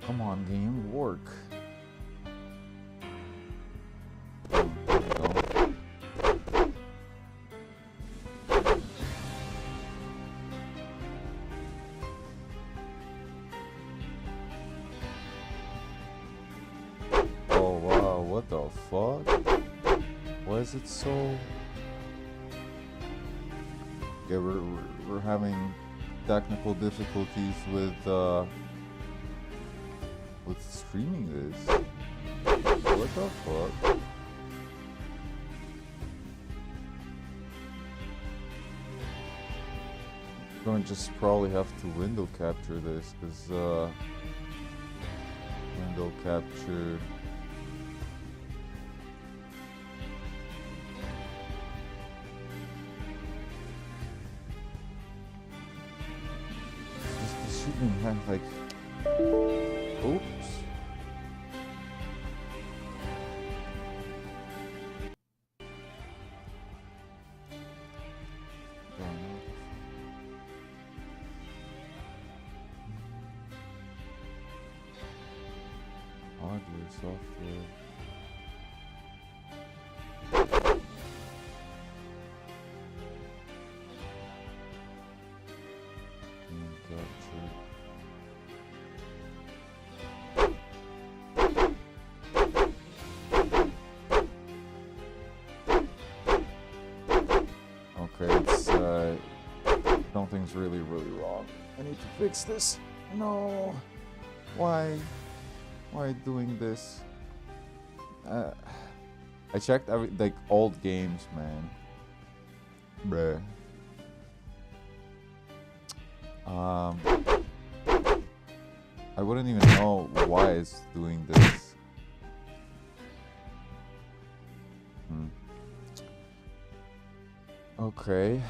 Come on, game, work. Oh wow, what the fuck? Why is it so... Yeah, we're having technical difficulties with streaming this. What the fuck? I'm gonna just probably have to window capture this, because window capture. This shouldn't have like. Oops. Hardware, software. Capture. Okay, it's something's really wrong. I need to fix this. No. Why doing this? I checked every like old games, man. Bruh. I wouldn't even know why it's doing this. Okay.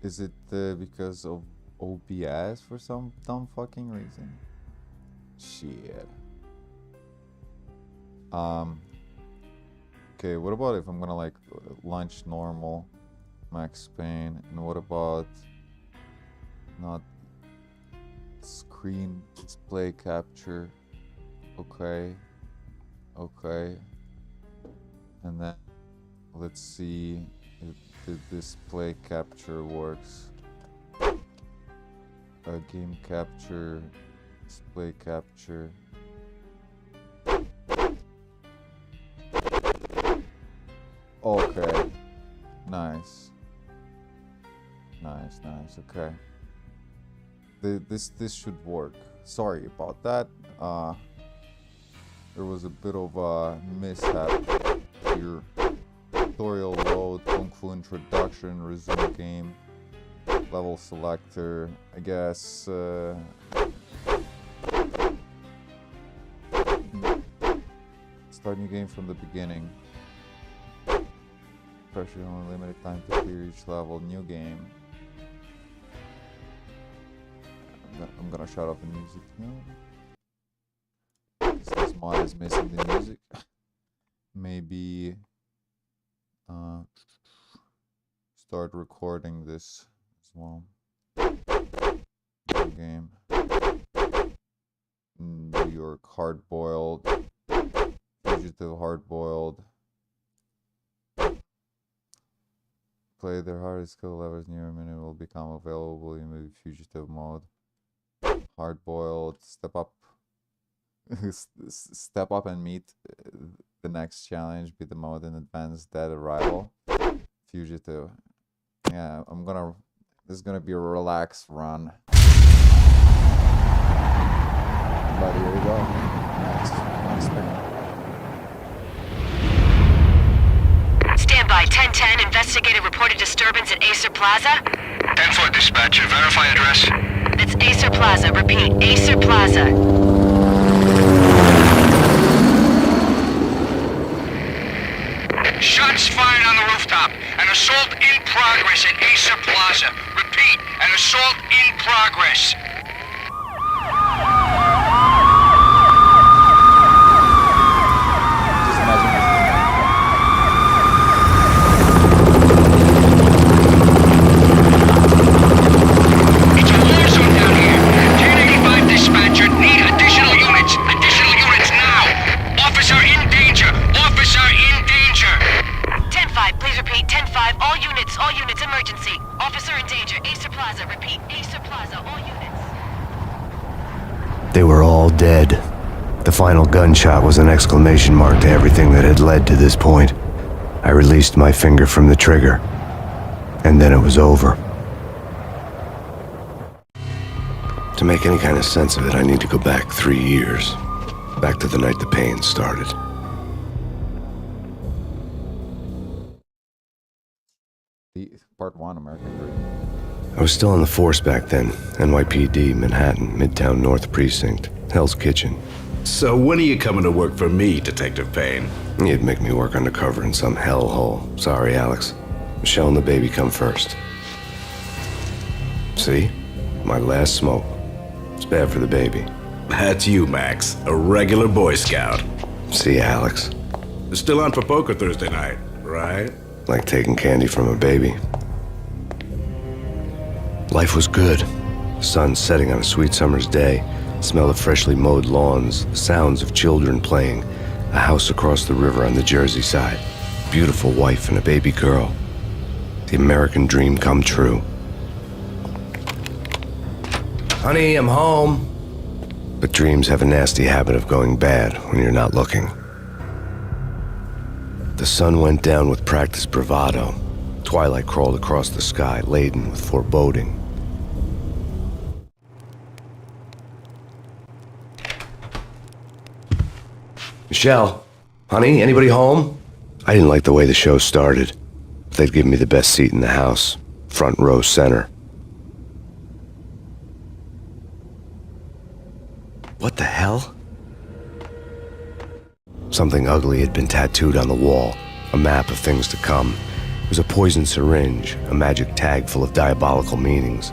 Is it because of OBS for some dumb fucking reason? Shit. Okay, what about if I'm gonna like launch normal Max Payne, and what about not screen display capture? Okay, and then let's see if the display capture works. Game capture, display capture. Okay, nice, okay. This should work. Sorry about that. There was a bit of a mishap here. Tutorial load, Kung Fu introduction, resume game, level selector. I guess start new game from the beginning. Pressure on limited time to clear each level. New game. I'm gonna shut off the music now. This mod is missing the music. Maybe start recording this as well. New game. New York hard-boiled. Fugitive hard-boiled. Play their hardest skill levels near a minute will become available in the fugitive mode. Hard-boiled, step up. Step up and meet the next challenge. Beat the mode in advance. Dead arrival. Fugitive. Yeah, this is gonna be a relaxed run. But here we go. Next thing. Standby, 1010, investigated reported disturbance at Acer Plaza. 10-4 dispatcher, verify address. It's Acer Plaza, repeat, Acer Plaza. Shots fired on the rooftop. An assault in progress at Acer Plaza. Repeat, an assault in progress. They were all dead. The final gunshot was an exclamation mark to everything that had led to this point. I released my finger from the trigger, and then it was over. To make any kind of sense of it, I need to go back 3 years. Back to the night the pain started. Part 1, American Dream. I was still on the force back then. NYPD, Manhattan, Midtown North Precinct, Hell's Kitchen. So when are you coming to work for me, Detective Payne? You'd make me work undercover in some hellhole. Sorry, Alex. Michelle and the baby come first. See? My last smoke. It's bad for the baby. That's you, Max. A regular Boy Scout. See, Alex. Still on for poker Thursday night, right? Like taking candy from a baby. Life was good. The sun setting on a sweet summer's day. The smell of freshly mowed lawns. The sounds of children playing. A house across the river on the Jersey side. Beautiful wife and a baby girl. The American dream come true. Honey, I'm home. But dreams have a nasty habit of going bad when you're not looking. The sun went down with practiced bravado. Twilight crawled across the sky, laden with foreboding. Michelle, honey, anybody home? I didn't like the way the show started. They'd give me the best seat in the house, front row center. What the hell? Something ugly had been tattooed on the wall, a map of things to come. It was a poison syringe, a magic tag full of diabolical meanings.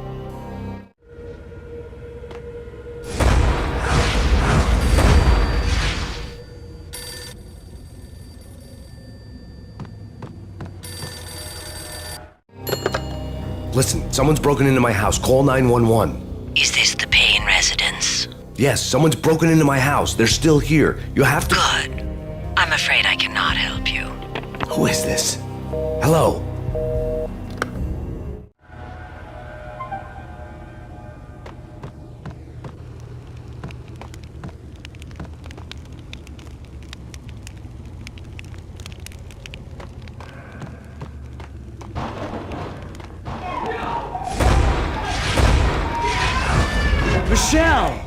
Listen, someone's broken into my house. Call 911. Is this the Payne residence? Yes, someone's broken into my house. They're still here. You have to... Good. I'm afraid I cannot help you. Who is this? Hello? Michelle!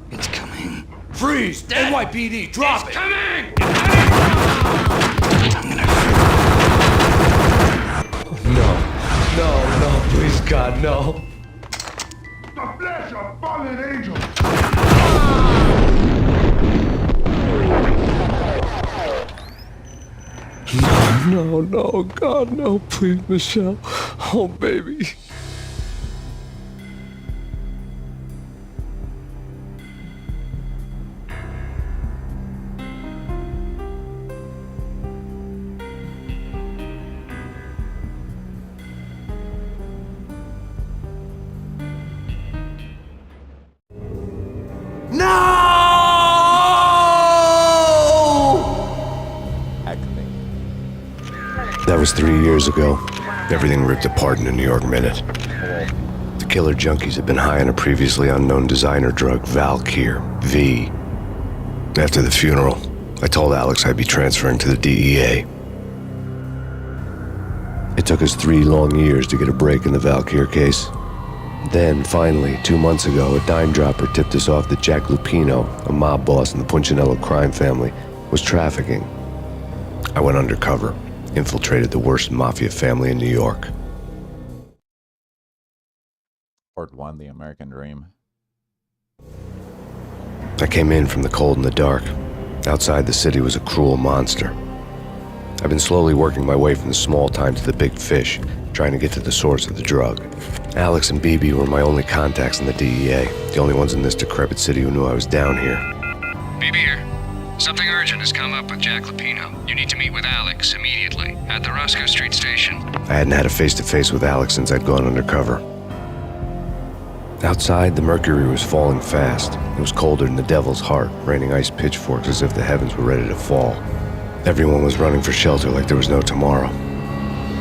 It's coming. Freeze! NYPD, drop it! Coming! I'm gonna No, please, God, no. The flesh of fallen angels! No, God, no, please, Michelle. Oh, baby. That was 3 years ago. Everything ripped apart in a New York minute. The killer junkies had been high on a previously unknown designer drug, Valkyr, V. After the funeral, I told Alex I'd be transferring to the DEA. It took us 3 long years to get a break in the Valkyr case. Then, finally, 2 months ago, a dime dropper tipped us off that Jack Lupino, a mob boss in the Punchinello crime family, was trafficking. I went undercover. Infiltrated the worst mafia family in New York. Part 1, The American Dream. I came in from the cold and the dark. Outside the city was a cruel monster. I've been slowly working my way from the small time to the big fish, trying to get to the source of the drug. Alex and BB were my only contacts in the DEA, the only ones in this decrepit city who knew I was down here. BB here. Something urgent has come up with Jack Lupino. You need to meet with Alex immediately at the Roscoe Street station. I hadn't had a face-to-face with Alex since I'd gone undercover. Outside, the mercury was falling fast. It was colder than the devil's heart, raining ice pitchforks as if the heavens were ready to fall. Everyone was running for shelter like there was no tomorrow.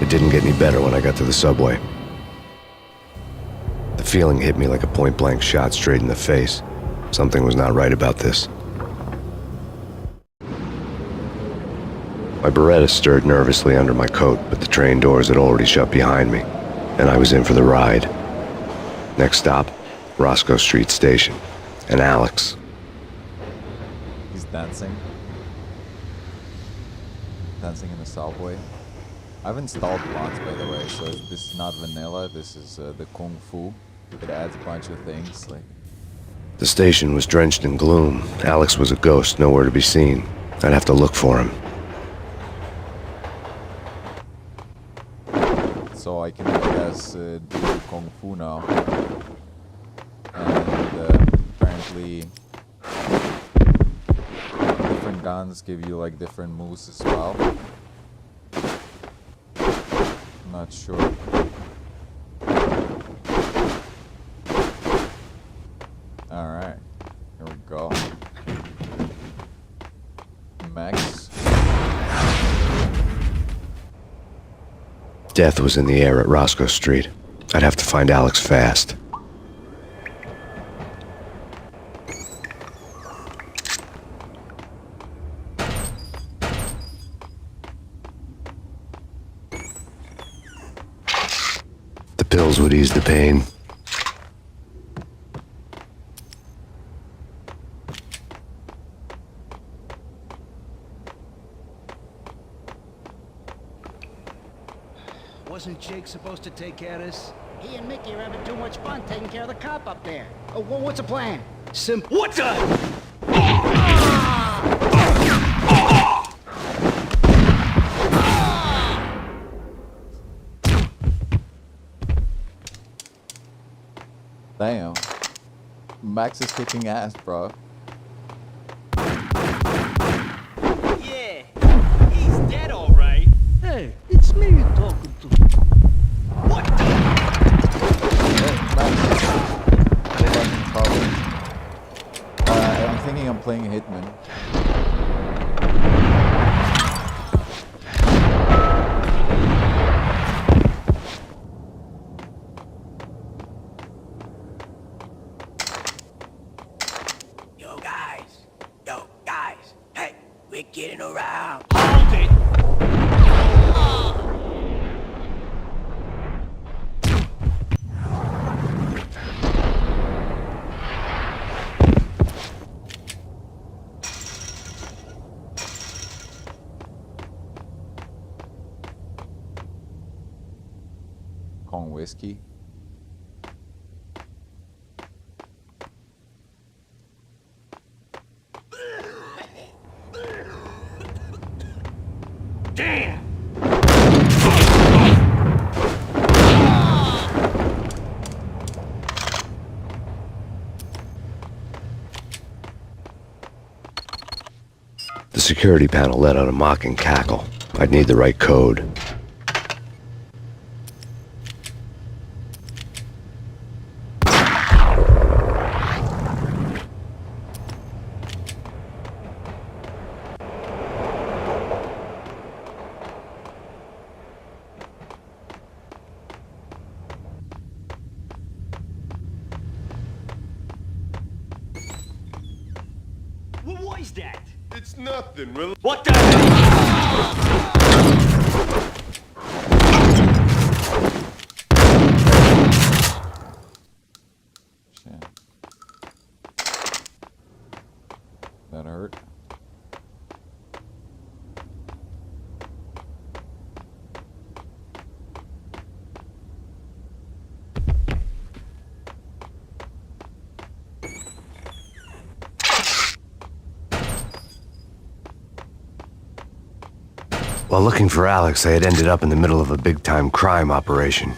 It didn't get any better when I got to the subway. The feeling hit me like a point-blank shot straight in the face. Something was not right about this. My Beretta stirred nervously under my coat, but the train doors had already shut behind me, and I was in for the ride. Next stop, Roscoe Street Station, and Alex. He's dancing. Dancing in the subway. I've installed blocks, by the way, so this is not vanilla. This is the Kung Fu. It adds a bunch of things, like... The station was drenched in gloom. Alex was a ghost, nowhere to be seen. I'd have to look for him. So I can, I guess, do Kung Fu now. And apparently different guns give you like different moves as well. I'm not sure. Alright, here we go. Max. Death was in the air at Roscoe Street. I'd have to find Alex fast. The pills would ease the pain. Wasn't Jake supposed to take care of this? He and Mickey are having too much fun taking care of the cop up there. Oh, well, what's the plan? Simple. What the? Damn. Max is kicking ass, bro. Yeah, he's dead, all right. Hey, it's me you're talking to. What the? I'm thinking I'm playing Hitman. Yo, guys. Hey, we're getting around. Hold it. Kong whiskey. Damn. The security panel let out a mocking cackle. I'd need the right code. What was that? It's nothing, really. What the hell? Shit. That hurt. While looking for Alex, I had ended up in the middle of a big-time crime operation.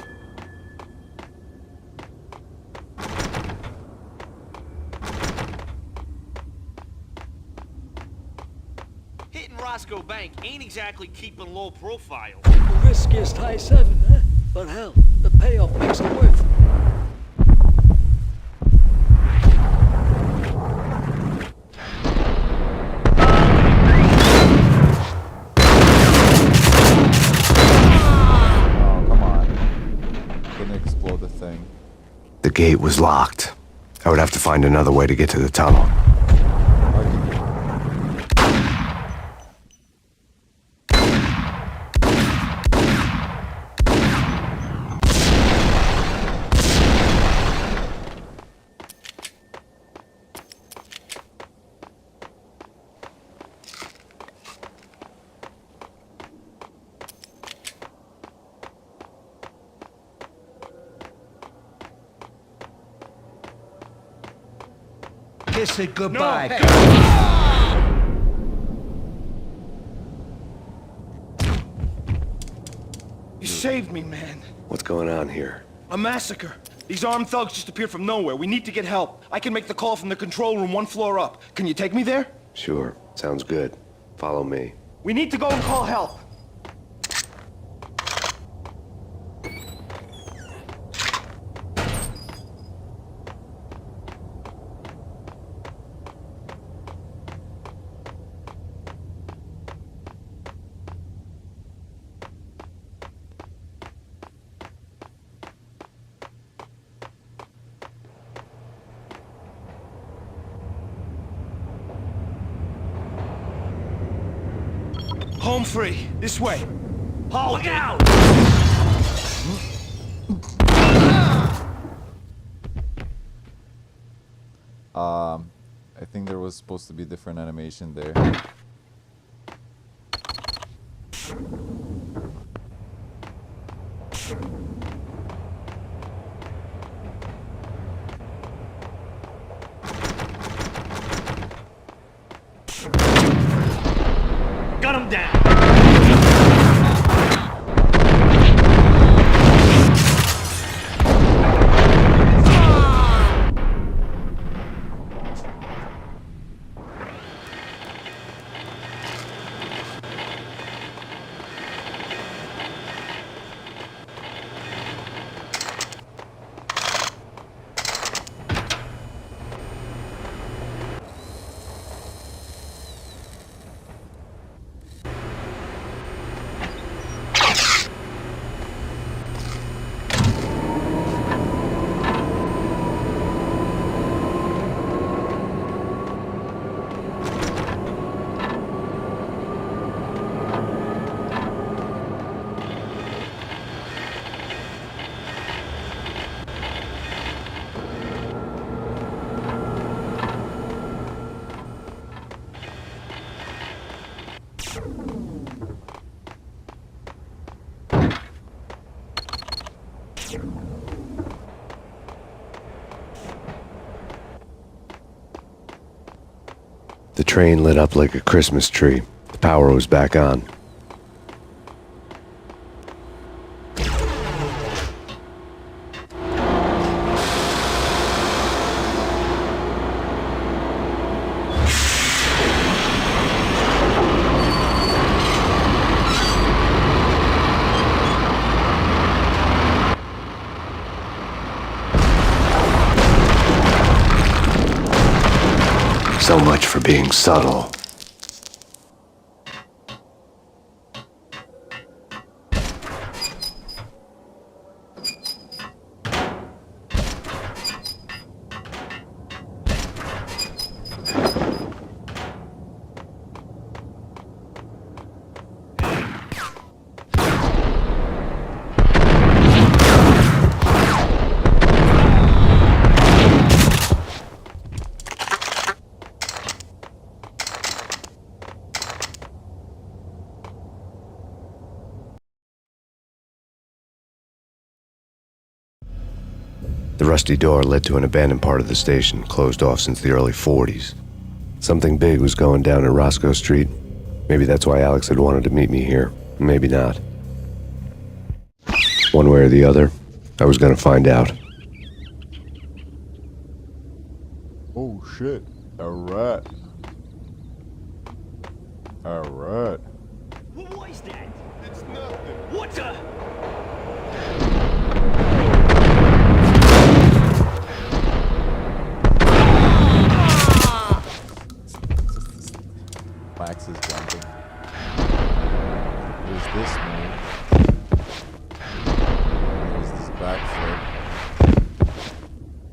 Hitting Roscoe Bank ain't exactly keeping low profile. The riskiest high seven, huh? But hell, the payoff makes it worth it. gate was locked. I would have to find another way to get to the tunnel. Kiss it goodbye. You saved me, man. What's going on here? A massacre. These armed thugs just appeared from nowhere. We need to get help. I can make the call from the control room 1 floor up. Can you take me there? Sure, sounds good. Follow me. We need to go and call help. Home free. This way. Look out! I think there was supposed to be different animation there. Gun him down! The train lit up like a Christmas tree. The power was back on. So much for being subtle. The rusty door led to an abandoned part of the station, closed off since the early 40s. Something big was going down at Roscoe Street. Maybe that's why Alex had wanted to meet me here. Maybe not. One way or the other, I was gonna find out. Oh shit. Alright. Alright. What was that? It's nothing. What the? Max is jumping. There's this move. There's this backflip.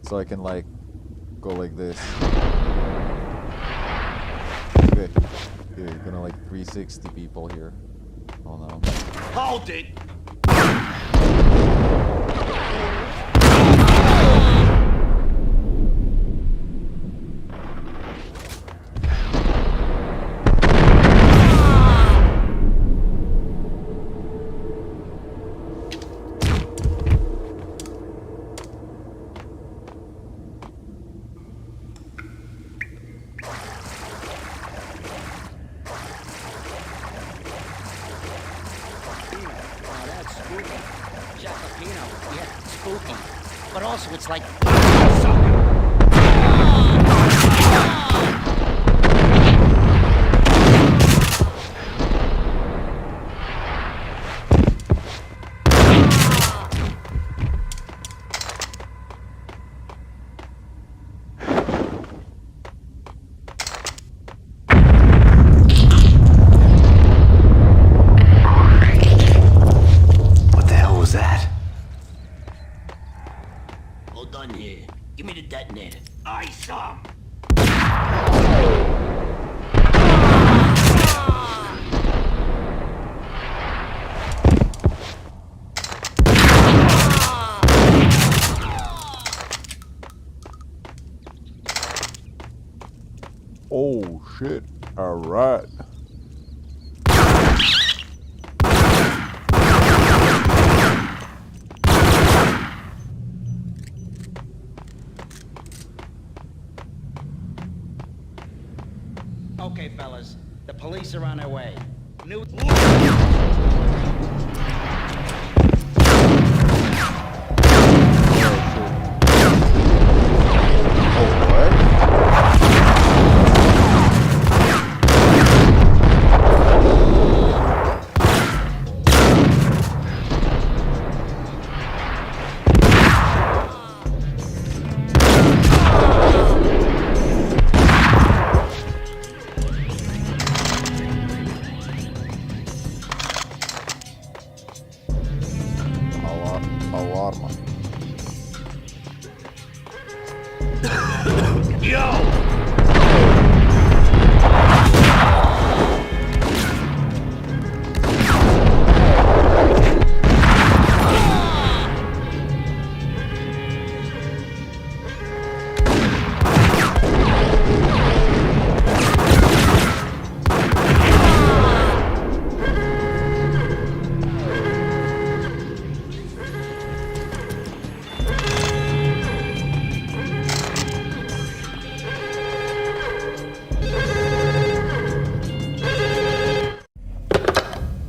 So I can like go like this. Okay. Here, you're gonna like 360 people here. Oh no. Hold it! Spooky. But also, it's like... What the hell was that? Hold on here. Give me the detonator. I saw. Oh shit. Alright. Okay, fellas. The police are on their way. New... Alarma.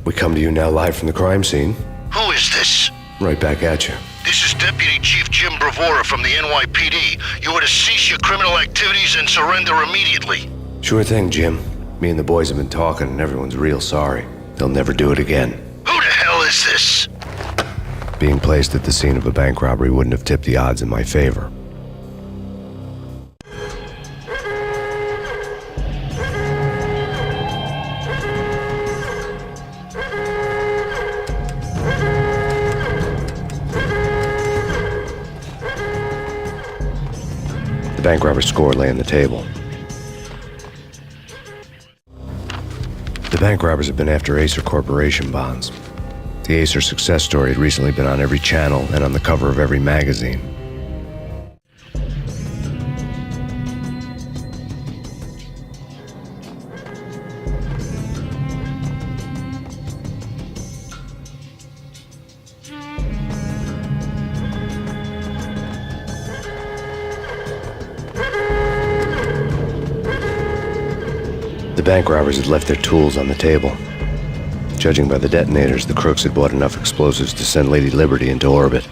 We come to you now live from the crime scene. Who is this? Right back at you. This is Deputy Chief Jim Bravura from the NYPD. You are to cease your criminal activities and surrender immediately. Sure thing, Jim. Me and the boys have been talking and everyone's real sorry. They'll never do it again. Who the hell is this? Being placed at the scene of a bank robbery wouldn't have tipped the odds in my favor. The bank robber's score lay on the table. The bank robbers have been after Acer Corporation bonds. The Acer success story had recently been on every channel and on the cover of every magazine. The bank robbers had left their tools on the table. Judging by the detonators, the crooks had bought enough explosives to send Lady Liberty into orbit.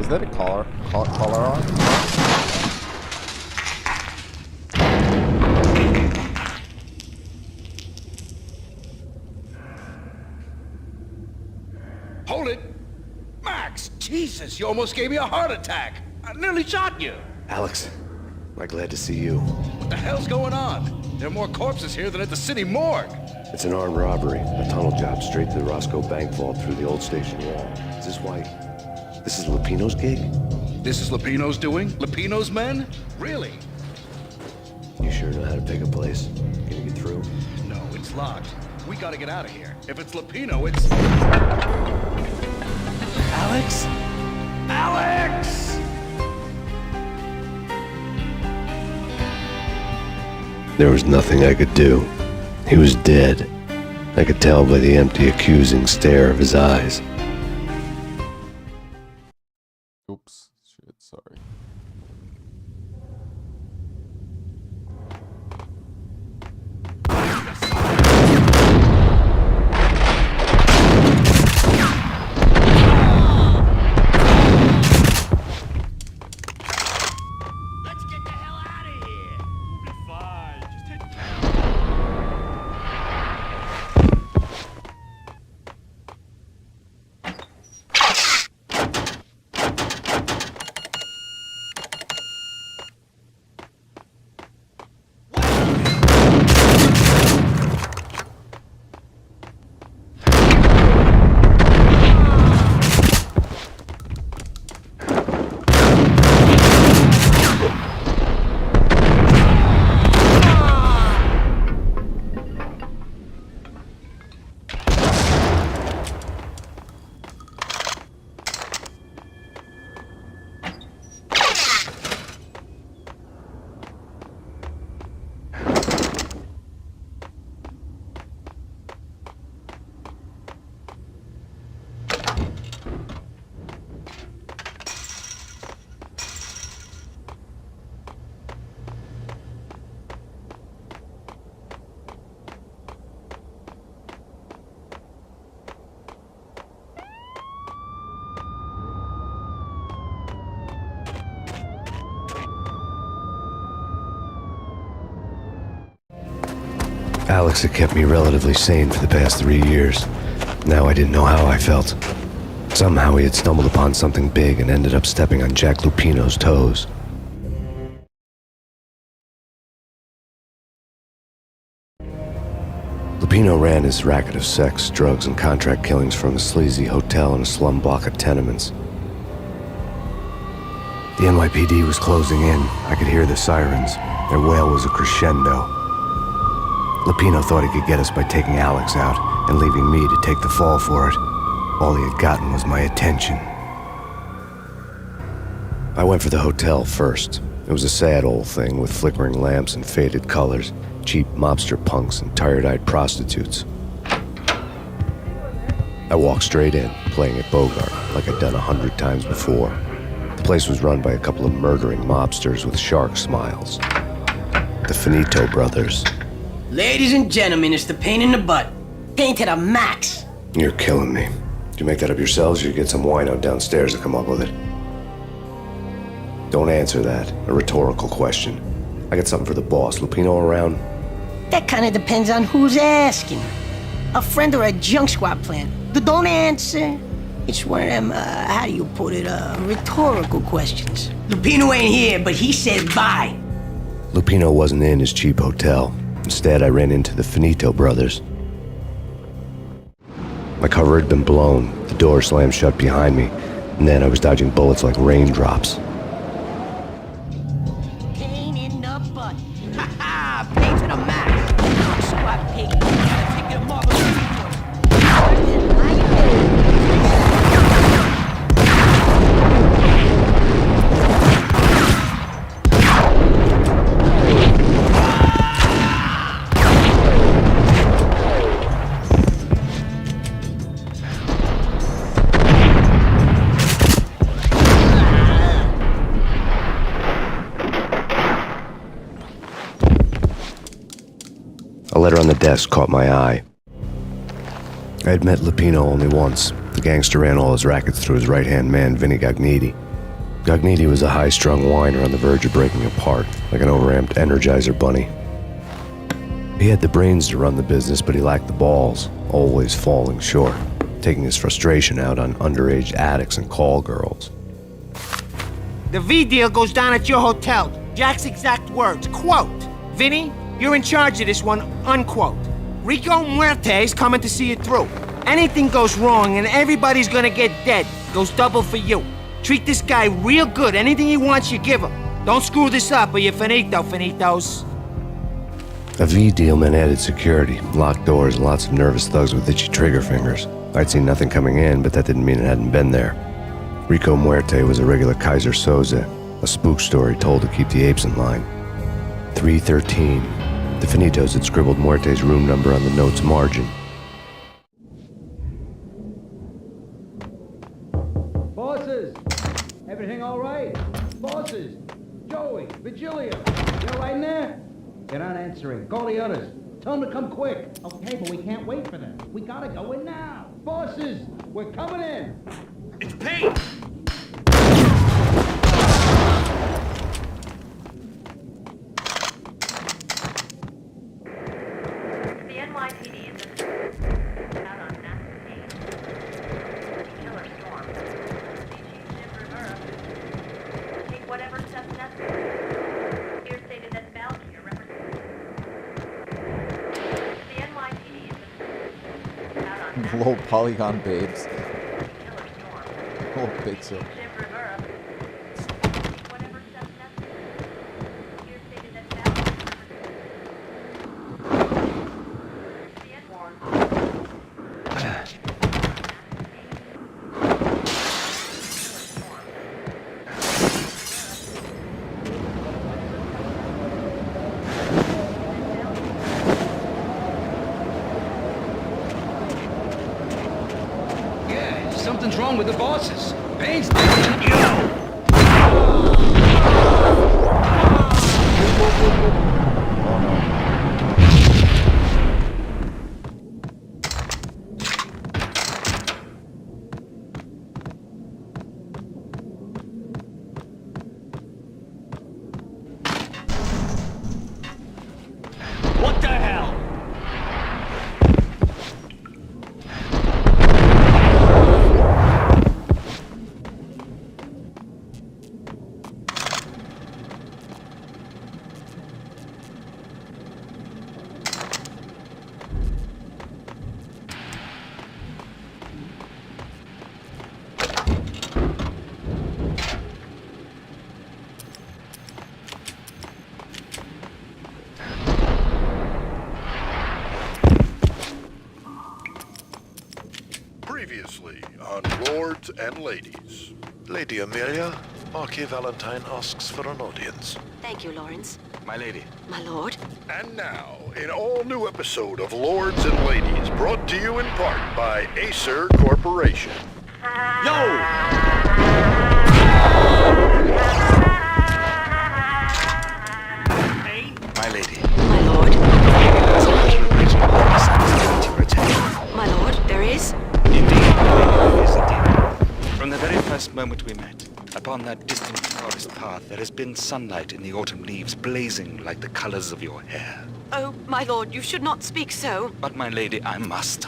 Is that a collar on? Hold it! Max! Jesus, you almost gave me a heart attack! I nearly shot you! Alex, I'm glad to see you. What the hell's going on? There are more corpses here than at the city morgue! It's an armed robbery, a tunnel job straight to the Roscoe Bank vault through the old station wall. Is this why? This is Lupino's gig? This is Lupino's doing? Lupino's men? Really? You sure know how to pick a place? Can you get through? No, it's locked. We gotta get out of here. If it's Lupino, it's... Alex? Alex! There was nothing I could do. He was dead. I could tell by the empty, accusing stare of his eyes. Oops. Shit, sorry. Let's get the hell out of here. We'll be fine. Just hit... Alex had kept me relatively sane for the past 3 years. Now I didn't know how I felt. Somehow he had stumbled upon something big and ended up stepping on Jack Lupino's toes. Lupino ran his racket of sex, drugs, and contract killings from a sleazy hotel in a slum block of tenements. The NYPD was closing in. I could hear the sirens. Their wail was a crescendo. Lupino thought he could get us by taking Alex out and leaving me to take the fall for it. All he had gotten was my attention. I went for the hotel first. It was a sad old thing with flickering lamps and faded colors, cheap mobster punks and tired-eyed prostitutes. I walked straight in, playing at Bogart, like I'd done 100 times before. The place was run by a couple of murdering mobsters with shark smiles. The Finito brothers. Ladies and gentlemen, it's the pain in the butt. Pain to the max. You're killing me. Did you make that up yourselves, or you get some wino downstairs to come up with it? Don't answer that. A rhetorical question. I got something for the boss. Lupino around? That kind of depends on who's asking. A friend or a junk squad plan. Don't answer. It's one of them, how do you put it, rhetorical questions. Lupino ain't here, but he said bye. Lupino wasn't in his cheap hotel. Instead, I ran into the Finito brothers. My cover had been blown. The door slammed shut behind me, and then I was dodging bullets like raindrops. Pain in the butt. Ha ha! Pain to the max. Junk squad pig. Take it marble. A letter on the desk caught my eye. I had met Lupino only once. The gangster ran all his rackets through his right-hand man, Vinny Gagniti. Gognitti was a high-strung whiner on the verge of breaking apart, like an overamped Energizer bunny. He had the brains to run the business, but he lacked the balls, always falling short, taking his frustration out on underage addicts and call girls. The V deal goes down at your hotel. Jack's exact words, quote, "Vinny, you're in charge of this one," unquote. Rico Muerte's coming to see it through. Anything goes wrong and everybody's gonna get dead. Goes double for you. Treat this guy real good. Anything he wants, you give him. Don't screw this up or you're finito, finitos. A V deal meant added security, locked doors, and lots of nervous thugs with itchy trigger fingers. I'd seen nothing coming in, but that didn't mean it hadn't been there. Rico Muerte was a regular Kaiser Soze, a spook story told to keep the apes in line. 313. The Finitos had scribbled Muerte's room number on the note's margin. Bosses! Everything all right? Bosses! Joey, Vigilia, you all right in there? They're not answering. Call the others. Tell them to come quick. Okay, but we can't wait for them. We gotta go in now. Bosses, we're coming in. It's Payne! The NYPD is out on Max Payne. Killer storm. Take whatever steps necessary. Here stated that Valkyr represents. The NYPD is out on Max Low polygon babes. Killer storm. Oh, pixel. Whatever steps necessary. Here stated that Valkyr Yeah, something's wrong with the bosses. Payne's What the hell? Previously on Lords and Ladies. Lady Amelia, Marquis Valentine asks for an audience. Thank you, Lawrence. My lady. My lord. And now, an all-new episode of Lords and Ladies, brought to you in part by Acer Corporation. Yo! Payne? My lady. My lord. My lord, there is? Indeed, my lady, there is indeed. From the very first moment we met, upon that distant forest path, there has been sunlight in the autumn leaves blazing like the colors of your hair. Oh, my lord, you should not speak so. But my lady, I must.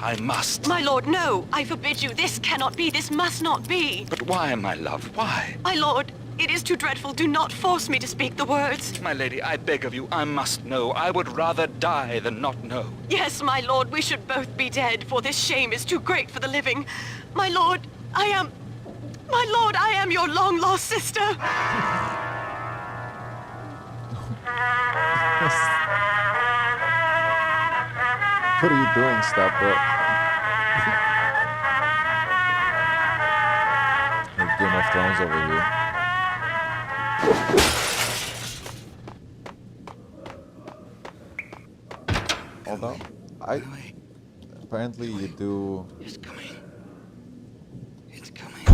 My lord, no. I forbid you. This cannot be. This must not be. But why, my love, why? My lord, it is too dreadful. Do not force me to speak the words. My lady, I beg of you, I must know. I would rather die than not know. Yes, my lord, we should both be dead, for this shame is too great for the living. My lord, I am your long-lost sister. What are you doing, Stepbro? Like Game of Thrones over here. Hold on. Apparently you do... It's coming. It's coming.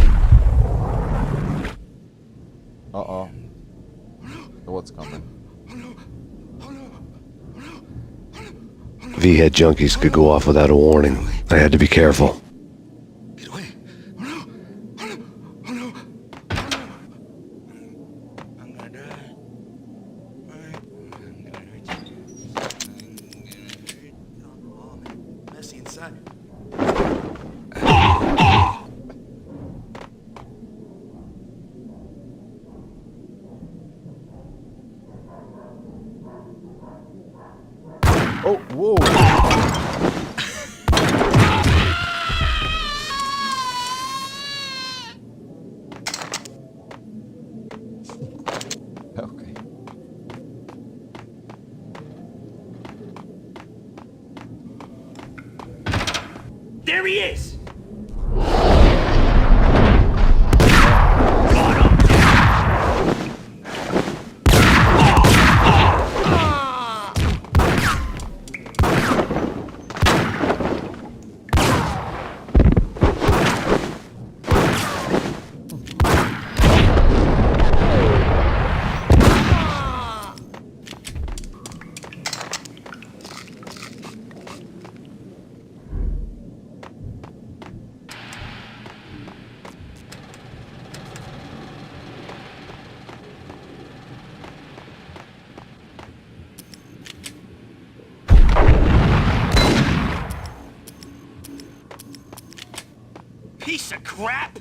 Uh-oh. What's coming? V-head junkies could go off without a warning. I had to be careful. Get away. Whoa. Okay. There he is! Piece of crap!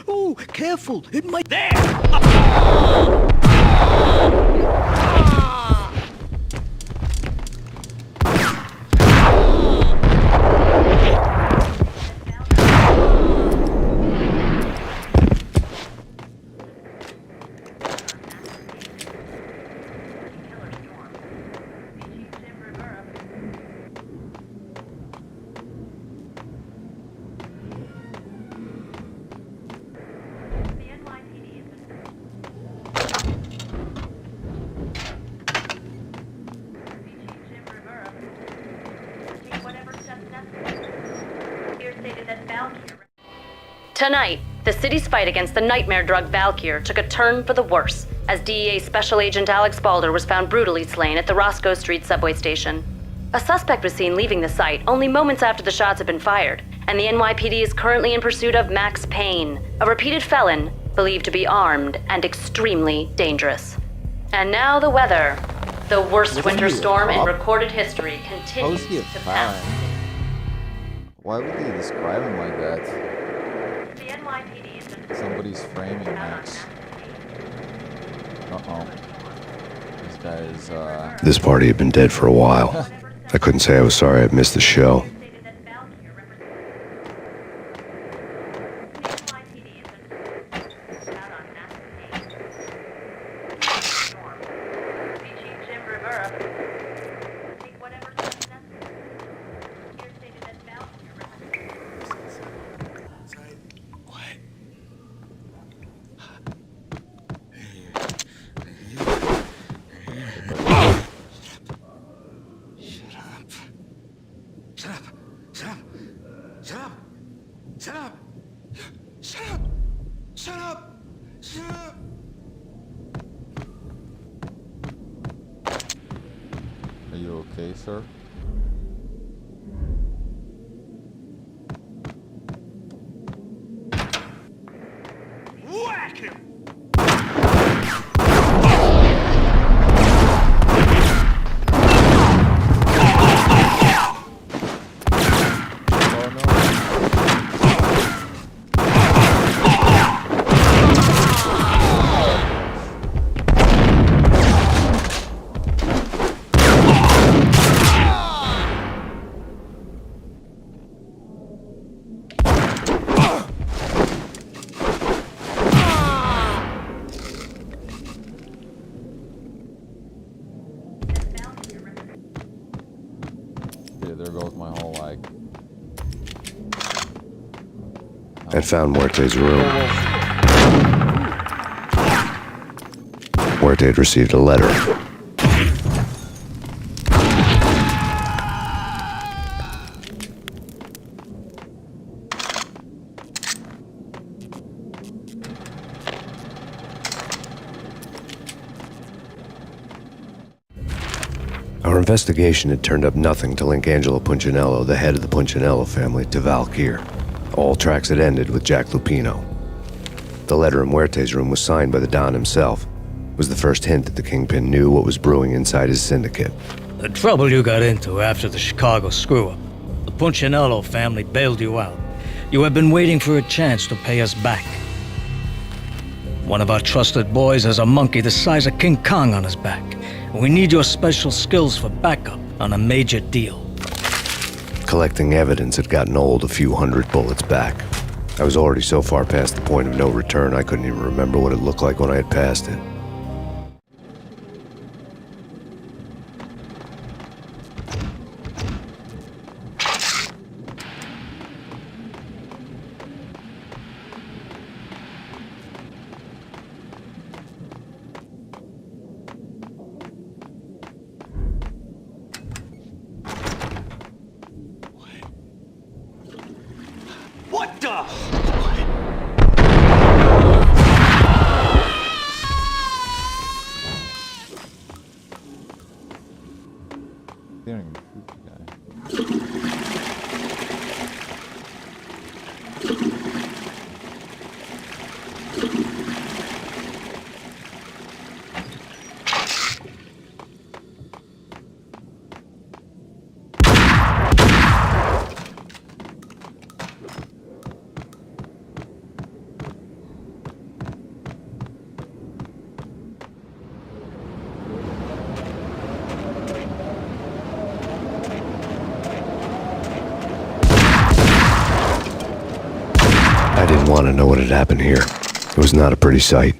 Oh, careful. It might... There! Tonight, the city's fight against the nightmare drug Valkyr took a turn for the worse, as DEA Special Agent Alex Balder was found brutally slain at the Roscoe Street subway station. A suspect was seen leaving the site only moments after the shots had been fired, and the NYPD is currently in pursuit of Max Payne, a repeated felon believed to be armed and extremely dangerous. And now the weather. The worst winter storm in recorded history continues to pound. Why would they describe him like that? The NYPD is Somebody's framing Max. Uh-oh. This guy is, This party had been dead for a while. I couldn't say I was sorry I'd missed the show. Are you okay, sir? Whack him! There goes my whole, like... I'd found Muerte's room. Muerte had received a letter. Our investigation had turned up nothing to link Angelo Punchinello, the head of the Punchinello family, to Valkyr. All tracks had ended with Jack Lupino. The letter in Muerte's room was signed by the Don himself. It was the first hint that the Kingpin knew what was brewing inside his syndicate. The trouble you got into after the Chicago screw-up. The Punchinello family bailed you out. You have been waiting for a chance to pay us back. One of our trusted boys has a monkey the size of King Kong on his back. We need your special skills for backup. on a major deal. Collecting evidence had gotten old a few hundred bullets back. I was already so far past the point of no return I couldn't even remember what it looked like when I had passed it. What the? They don't even shoot the guy. I didn't want to know what had happened here. It was not a pretty sight.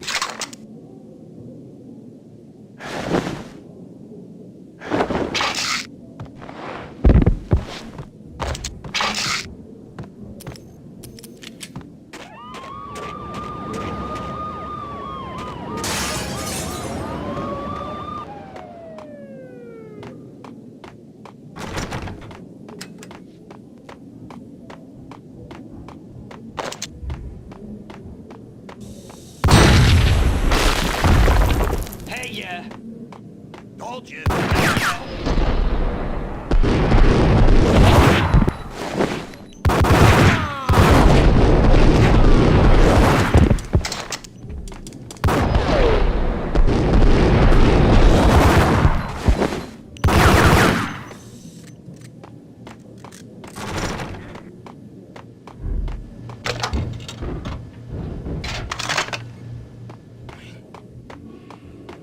Hey, yeah. Told you.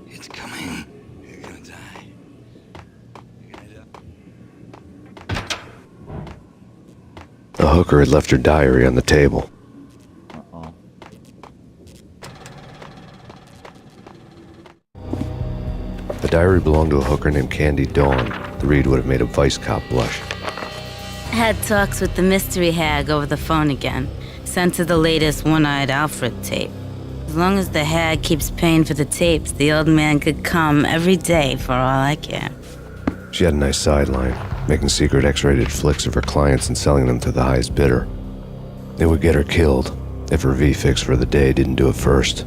It's coming. You're gonna die. You're gonna die. The hooker had left her diary on the table. Uh-oh. The diary belonged to a hooker named Candy Dawn. The read would have made a vice cop blush. Had talks with the mystery hag over the phone again. Sent her the latest One-Eyed Alfred tape. As long as the hag keeps paying for the tapes, the old man could come every day for all I care. She had a nice sideline, making secret X-rated flicks of her clients and selling them to the highest bidder. It would get her killed if her V-fix for the day didn't do it first.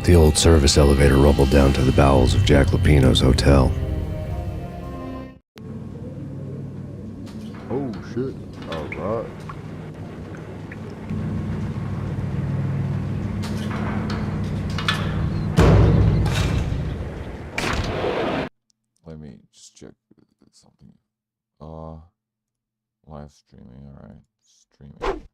The old service elevator rumbled down to the bowels of Jack Lupino's hotel. Oh shit. Alright. Let me just check something. Live streaming, alright. Streaming.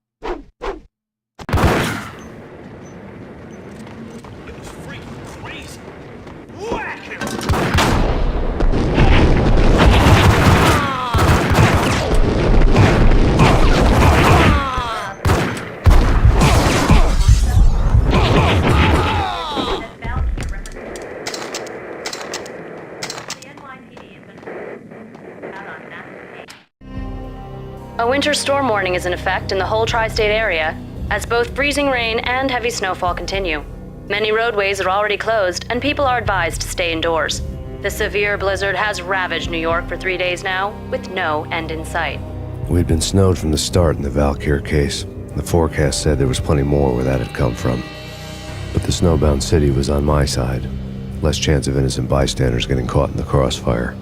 A winter storm warning is in effect in the whole tri-state area, as both freezing rain and heavy snowfall continue. Many roadways are already closed, and people are advised to stay indoors. The severe blizzard has ravaged New York for 3 days now, with no end in sight. We'd been snowed from the start in the Valkyr case. The forecast said there was plenty more where that had come from. But the snowbound city was on my side. Less chance of innocent bystanders getting caught in the crossfire.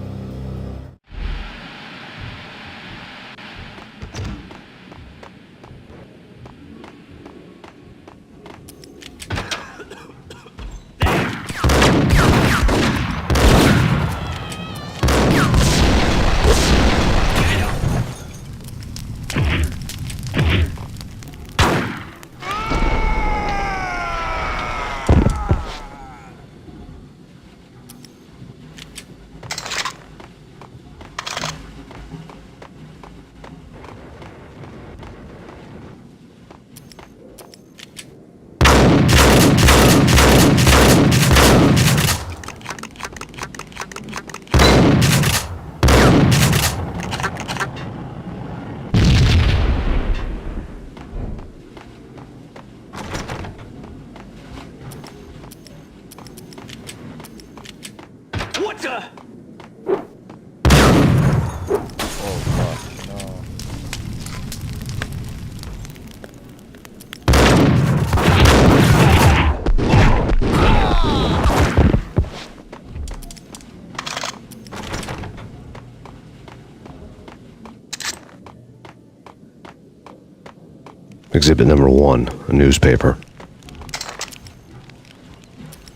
Exhibit number 1, a newspaper.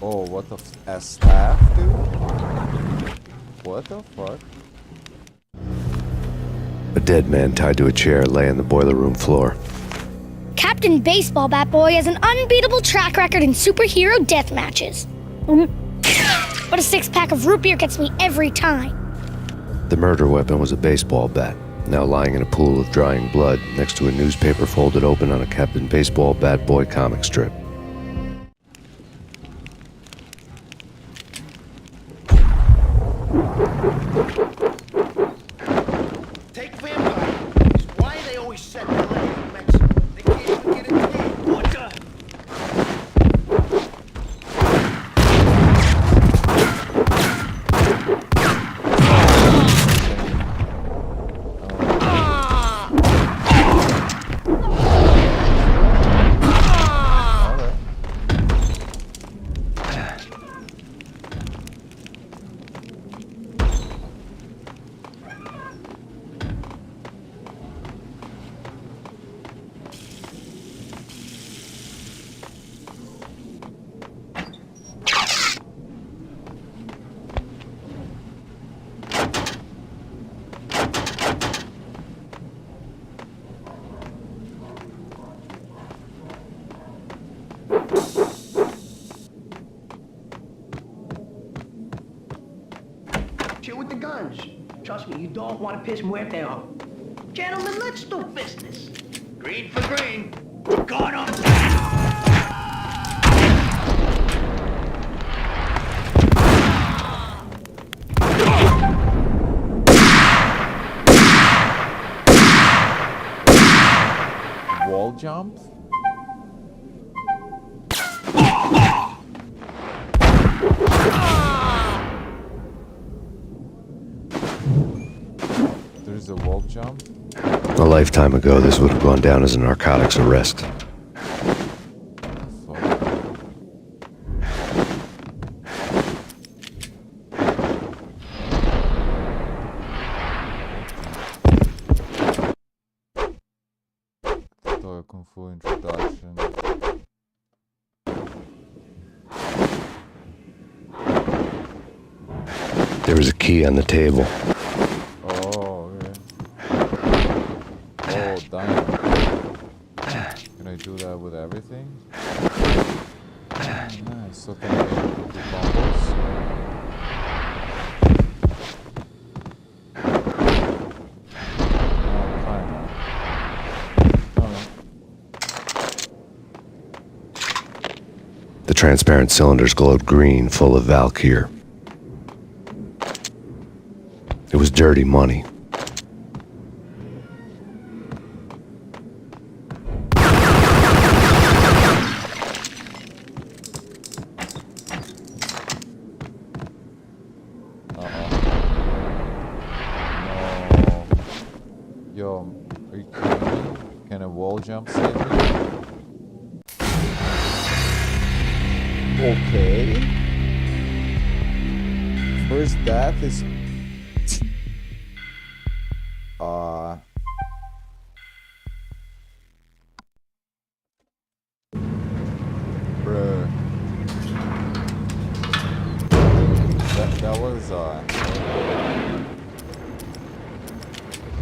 Oh, what the as staff, dude? What the fuck? A dead man tied to a chair lay on the boiler room floor. Captain Baseball Bat Boy has an unbeatable track record in superhero death matches. But a 6-pack of root beer gets me every time. The murder weapon was a baseball bat, now lying in a pool of drying blood next to a newspaper folded open on a Captain Baseball Bat Boy comic strip. Take vampires. Why they always set the leg in Mexico? They can't even get a tape. What the? Chill with the guns. Trust me, you don't want to piss Muerte off. Gentlemen, let's do business. Green for green. We're going on down. Wall jump? There's a wall jump? A lifetime ago, this would have gone down as a narcotics arrest. Kung Fu introduction. There was a key on the table. Oh, okay. Oh, damn. Can I do that with everything? Oh, nice. So can I do combos? The transparent cylinders glowed green, full of Valkyr. It was dirty money. wall jump save me? Okay. First death is... Bruh. That was,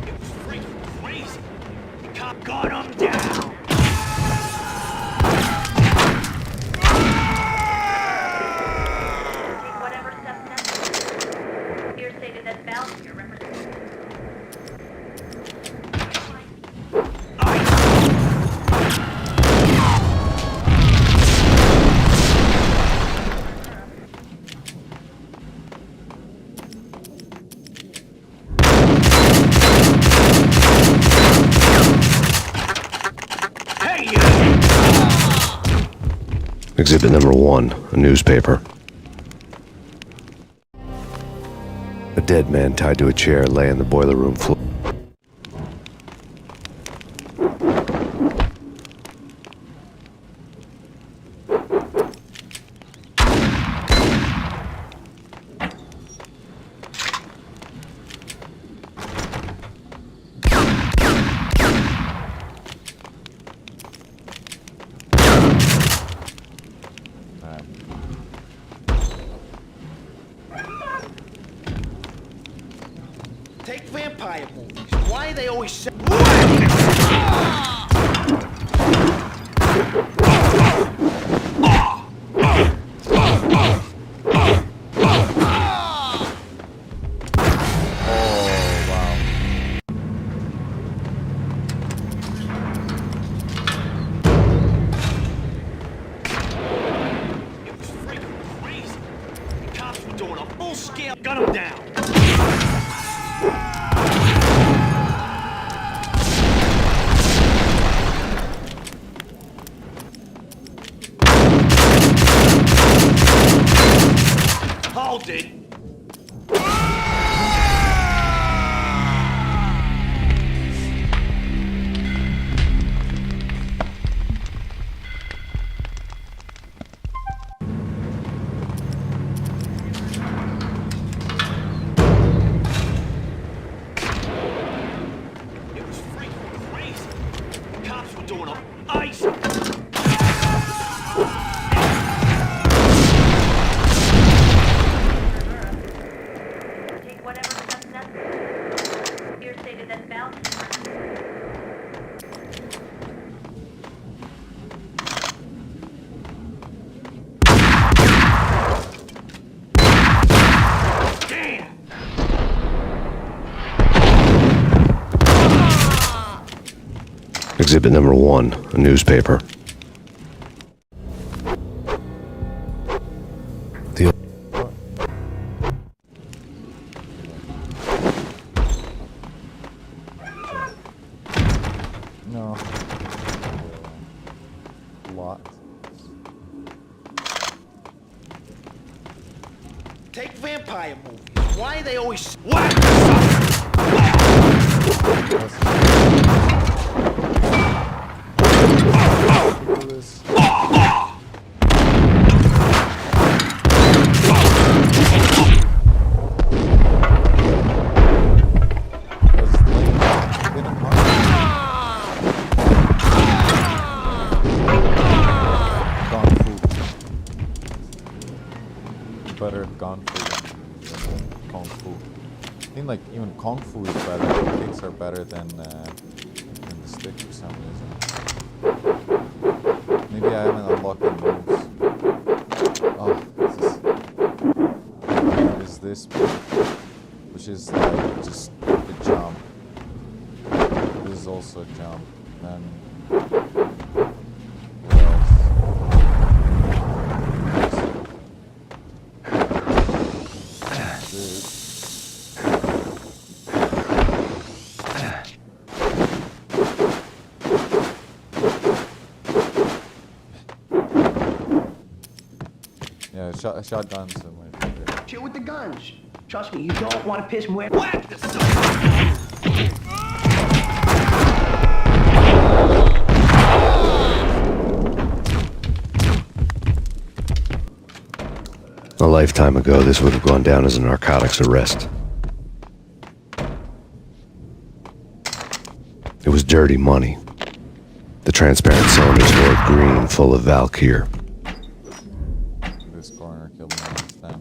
It was freaking crazy. The cop got him down. Take whatever steps necessary. Here stated that Valkyr represents... Exhibit number 1, a newspaper. A dead man tied to a chair lay on the boiler room floor. Take vampire movies. Why they always say... It was freaking crazy. The cops were doing a full-scale gun him down. Hold it. It was freaking crazy. The cops were doing a ice. Take whatever steps necessary. Here stated that Valkyr Exhibit number 1, a newspaper. The No. Lot. Take vampire movies. Why they always... What? Better Kung Fu than Kung Fu. I think like even Kung Fu is better. The kicks are better than the stick for some reason. Maybe I haven't unlocked the moves. Oh, this which is like just a jump. This is also a jump. Then what else? Yeah, shotguns and my favorite. Chill with the guns. Trust me, you don't want to piss more. Whack the son. A lifetime ago, this would have gone down as a narcotics arrest. It was dirty money. The transparent cylinders glowed green, full of Valkyr. This corner killed me last time.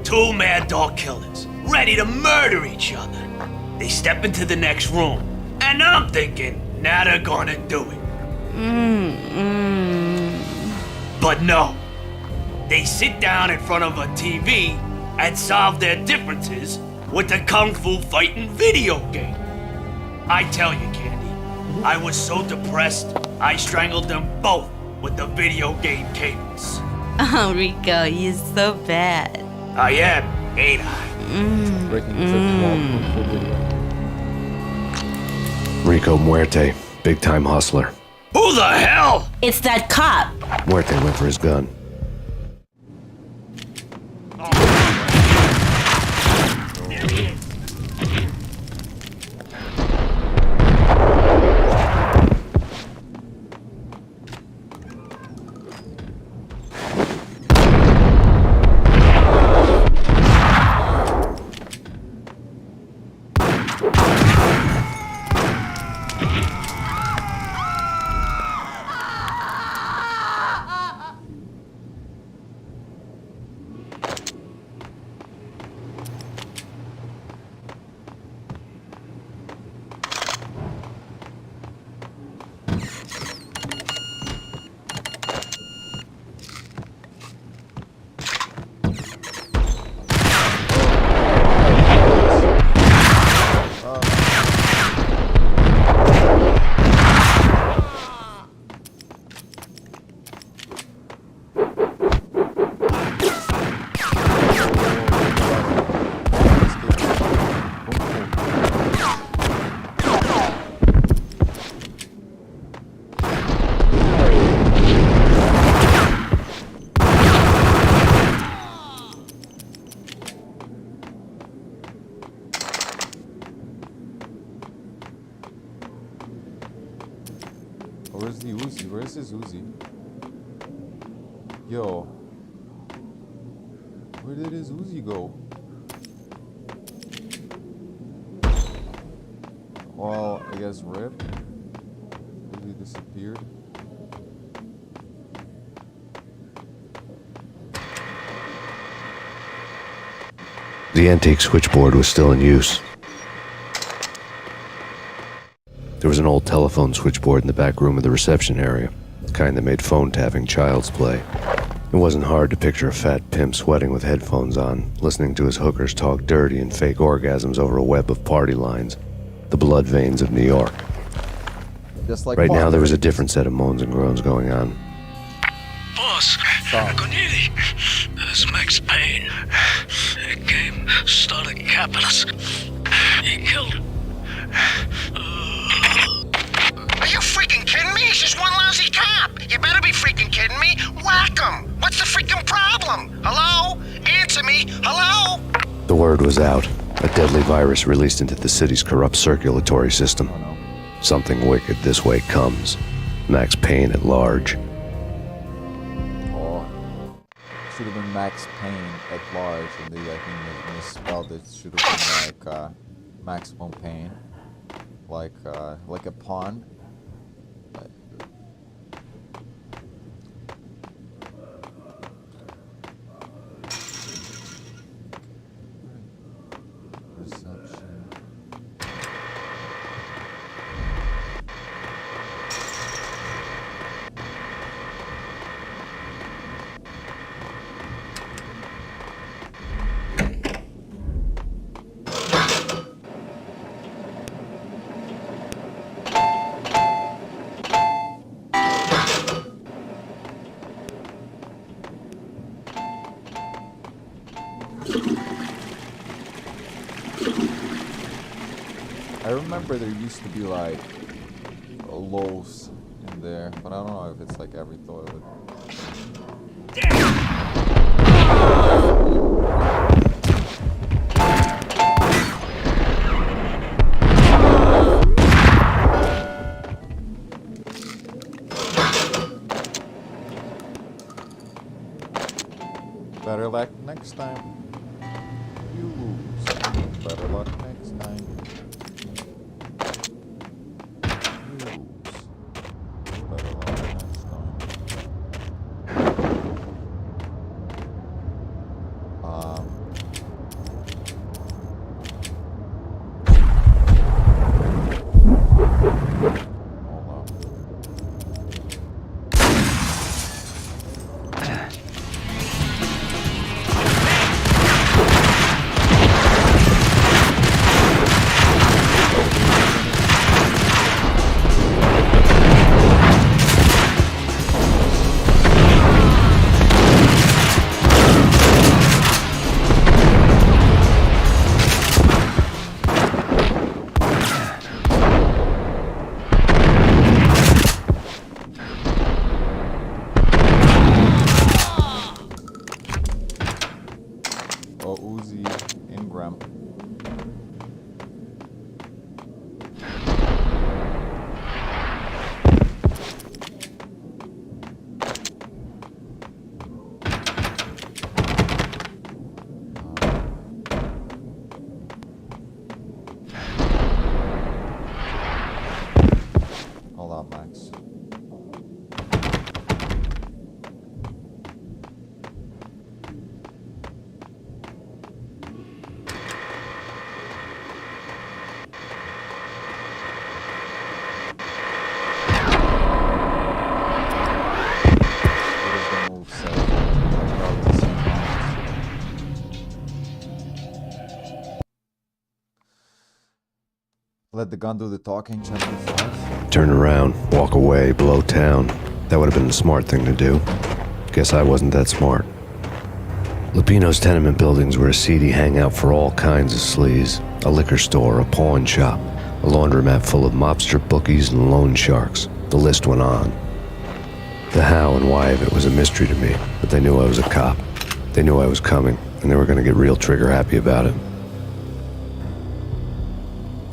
Two mad dog killers, ready to murder each other. They step into the next room, and I'm thinking, now they're gonna do it. But no. They sit down in front of a TV and solve their differences with the Kung Fu fighting video game. I tell you, Candy, I was so depressed, I strangled them both with the video game cables. Oh, Rico, you're so bad. I am, ain't I? Rico Muerte, big-time hustler. Who the hell? It's that cop. Muerte went for his gun. Where's the Uzi? Where's his Uzi? Yo. Where did his Uzi go? Well, I guess RIP. Uzi disappeared. The antique switchboard was still in use. There was an old telephone switchboard in the back room of the reception area, the kind that made phone tapping child's play. It wasn't hard to picture a fat pimp sweating with headphones on, listening to his hookers talk dirty and fake orgasms over a web of party lines, the blood veins of New York. Just like right now, there was a different set of moans and groans going on. Boss, Conidi, it's Max Payne. He came, started capping us. He killed. Are you freaking kidding me? He's just one lousy cop. You better be freaking kidding me. Whack him. What's the freaking problem? Hello? Answer me. Hello? The word was out. A deadly virus released into the city's corrupt circulatory system. Oh, no. Something wicked this way comes. Max Payne at large. Oh. Should have been Max Payne at large, and they, I think, misspelled it. Should have been like Maximum Payne. Like a pawn. I remember there used to be like loaves in there, but I don't know if it's like every toilet. Better luck next time. You lose. Better luck next time. You lose. Better luck next time. Max. Let the gun do the talking, chapter 5. Turn around, walk away, blow town. That would have been the smart thing to do. Guess I wasn't that smart. Lupino's tenement buildings were a seedy hangout for all kinds of sleaze. A liquor store, a pawn shop, a laundromat full of mobster bookies and loan sharks. The list went on. The how and why of it was a mystery to me, but they knew I was a cop. They knew I was coming, and they were going to get real trigger happy about it.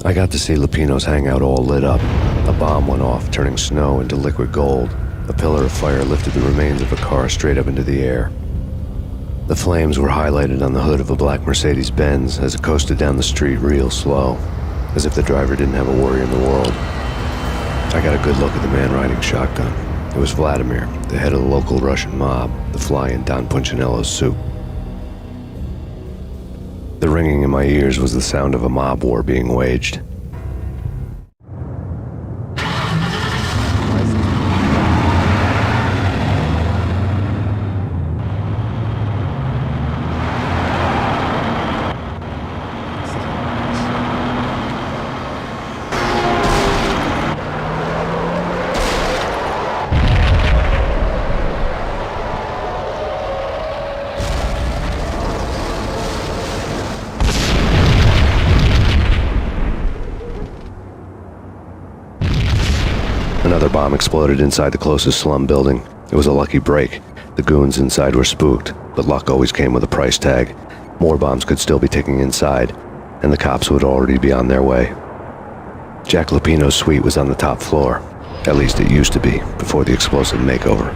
I got to see Lupino's hangout all lit up. A bomb went off, turning snow into liquid gold. A pillar of fire lifted the remains of a car straight up into the air. The flames were highlighted on the hood of a black Mercedes-Benz as it coasted down the street real slow, as if the driver didn't have a worry in the world. I got a good look at the man riding shotgun. It was Vladimir, the head of the local Russian mob, the fly in Don Punchinello's soup. The ringing in my ears was the sound of a mob war being waged. Another bomb exploded inside the closest slum building. It was a lucky break. The goons inside were spooked, but luck always came with a price tag. More bombs could still be ticking inside, and the cops would already be on their way. Jack Lupino's suite was on the top floor. At least it used to be, before the explosive makeover.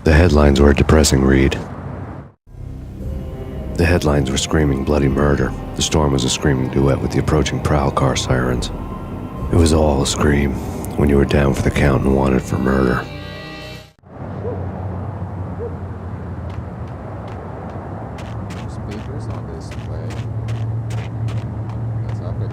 The headlines were a depressing read. The headlines were screaming bloody murder. The storm was a screaming duet with the approaching prowl car sirens. It was all a scream when you were down for the count and wanted for murder. Speakers on display. That's epic.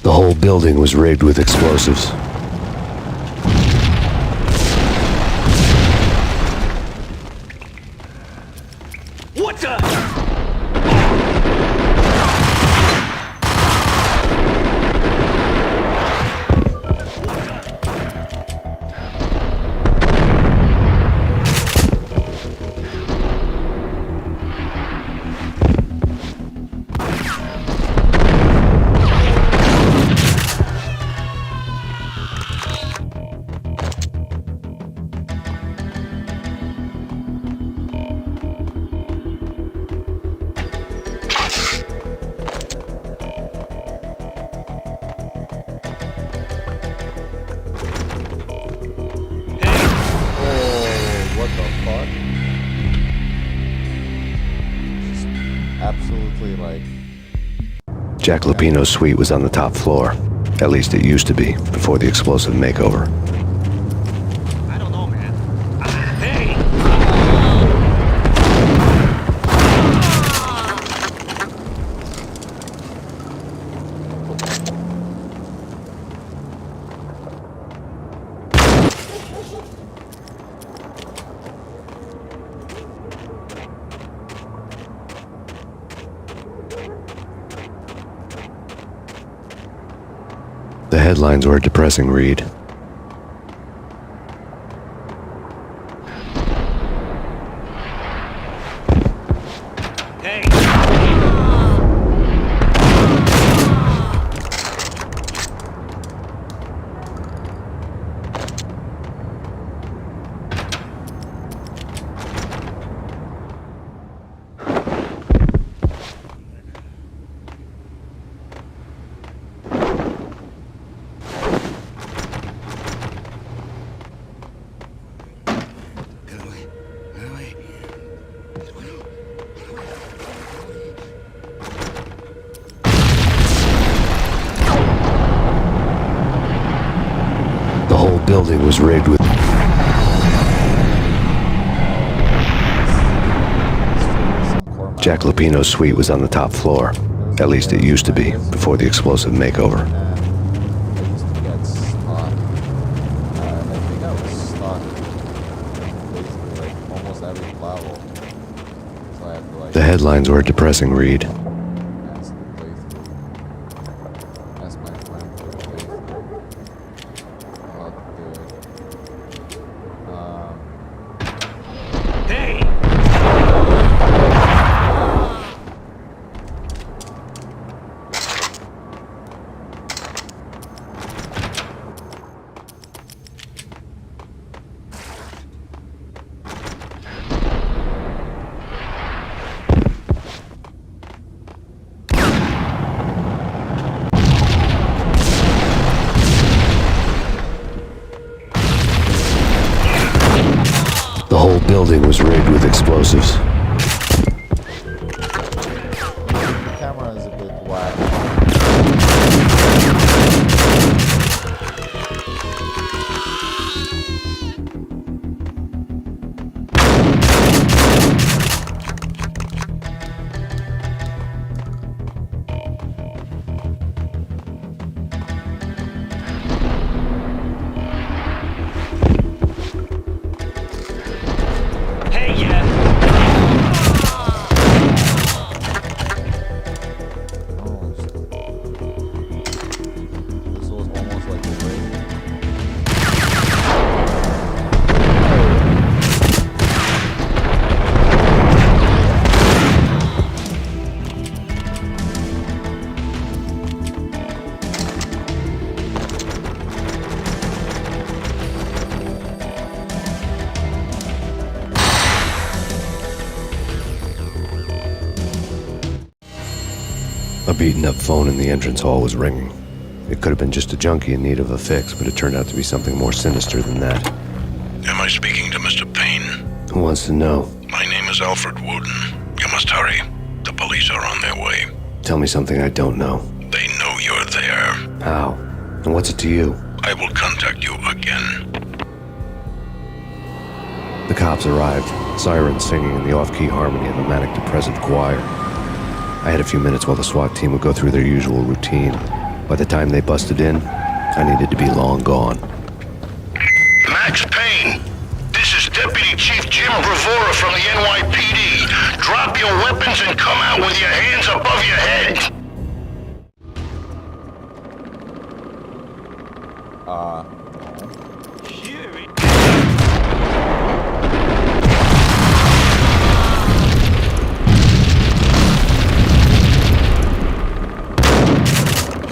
The whole building was rigged with explosives. What the? Absolutely, like... Jack Lupino's suite was on the top floor. At least it used to be, before the explosive makeover. I don't know, man. Hey! The headlines were a depressing read. The whole building was rigged with... Jack Lupino's suite was on the top floor. At least it used to be, before the explosive makeover. so I have to like... The headlines were a depressing read. Ask the playthrough. Ask my friend for a playthrough. I'll have to do it. Hey! The whole building was rigged with explosives. The camera is a bit whack. Hey, yeah! This was almost like a raid. A beaten-up phone in the entrance hall was ringing. It could have been just a junkie in need of a fix, but it turned out to be something more sinister than that. Am I speaking to Mr. Payne? Who wants to know? My name is Alfred Wooden. You must hurry. The police are on their way. Tell me something I don't know. They know you're there. How? And what's it to you? I will contact you again. The cops arrived, sirens singing in the off-key harmony of a manic-depressive choir. I had a few minutes while the SWAT team would go through their usual routine. By the time they busted in, I needed to be long gone. Max Payne, this is Deputy Chief Jim Bravura from the NYPD. Drop your weapons and come out with your hands above your head.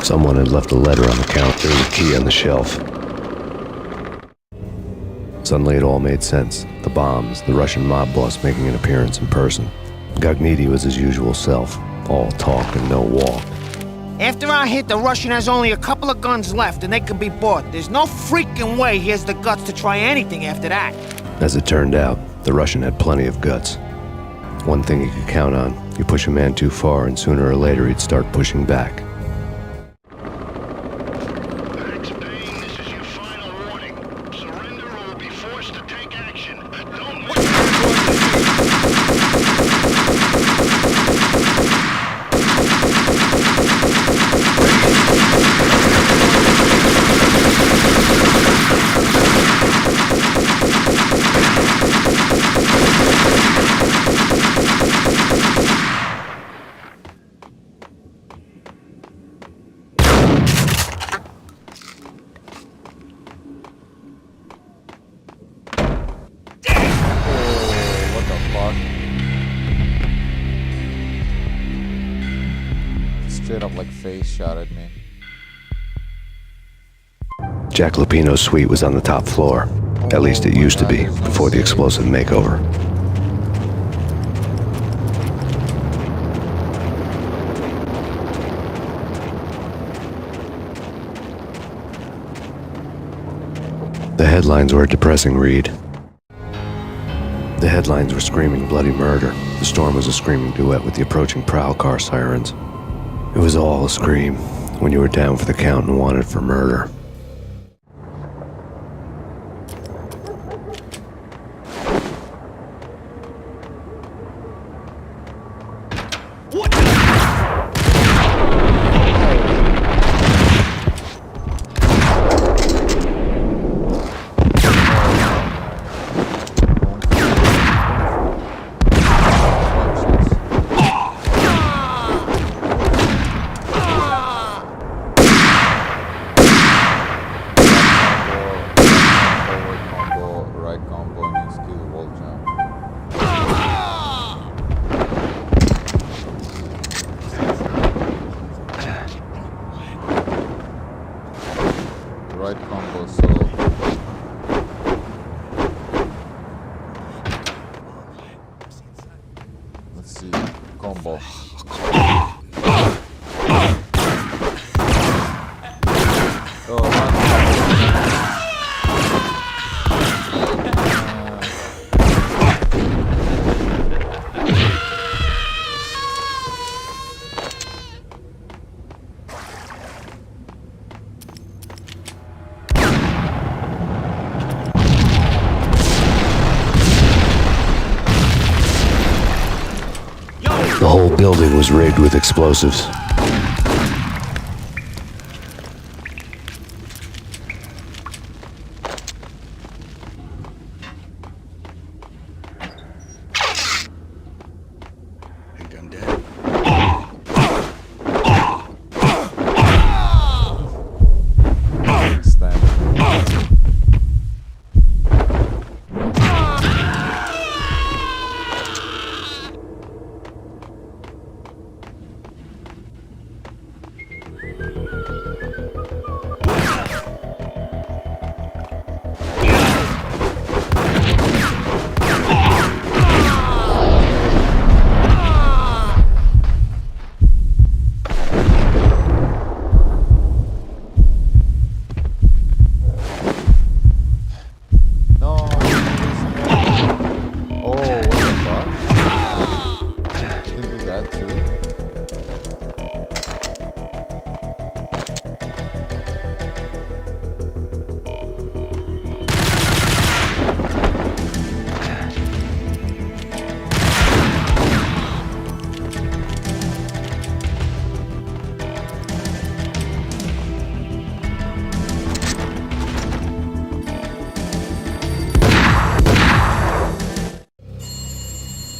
Someone had left a letter on the counter. There was a key on the shelf. Suddenly it all made sense. The bombs, the Russian mob boss making an appearance in person. Gagniti was his usual self, all talk and no walk. After our hit, the Russian has only a couple of guns left and they can be bought. There's no freaking way he has the guts to try anything after that. As it turned out, the Russian had plenty of guts. One thing you could count on, you push a man too far and sooner or later he'd start pushing back. Max Payne, this is your final warning. Surrender or we'll be forced to take action. Don't miss Straight up like face shot at me. Jack Lupino's suite was on the top floor. At least it used to be, before the explosive makeover. The headlines were a depressing read. The headlines were screaming bloody murder. The storm was a screaming duet with the approaching prowl car sirens. It was all a scream when you were down for the count and wanted for murder. see. Combo. The whole building was rigged with explosives.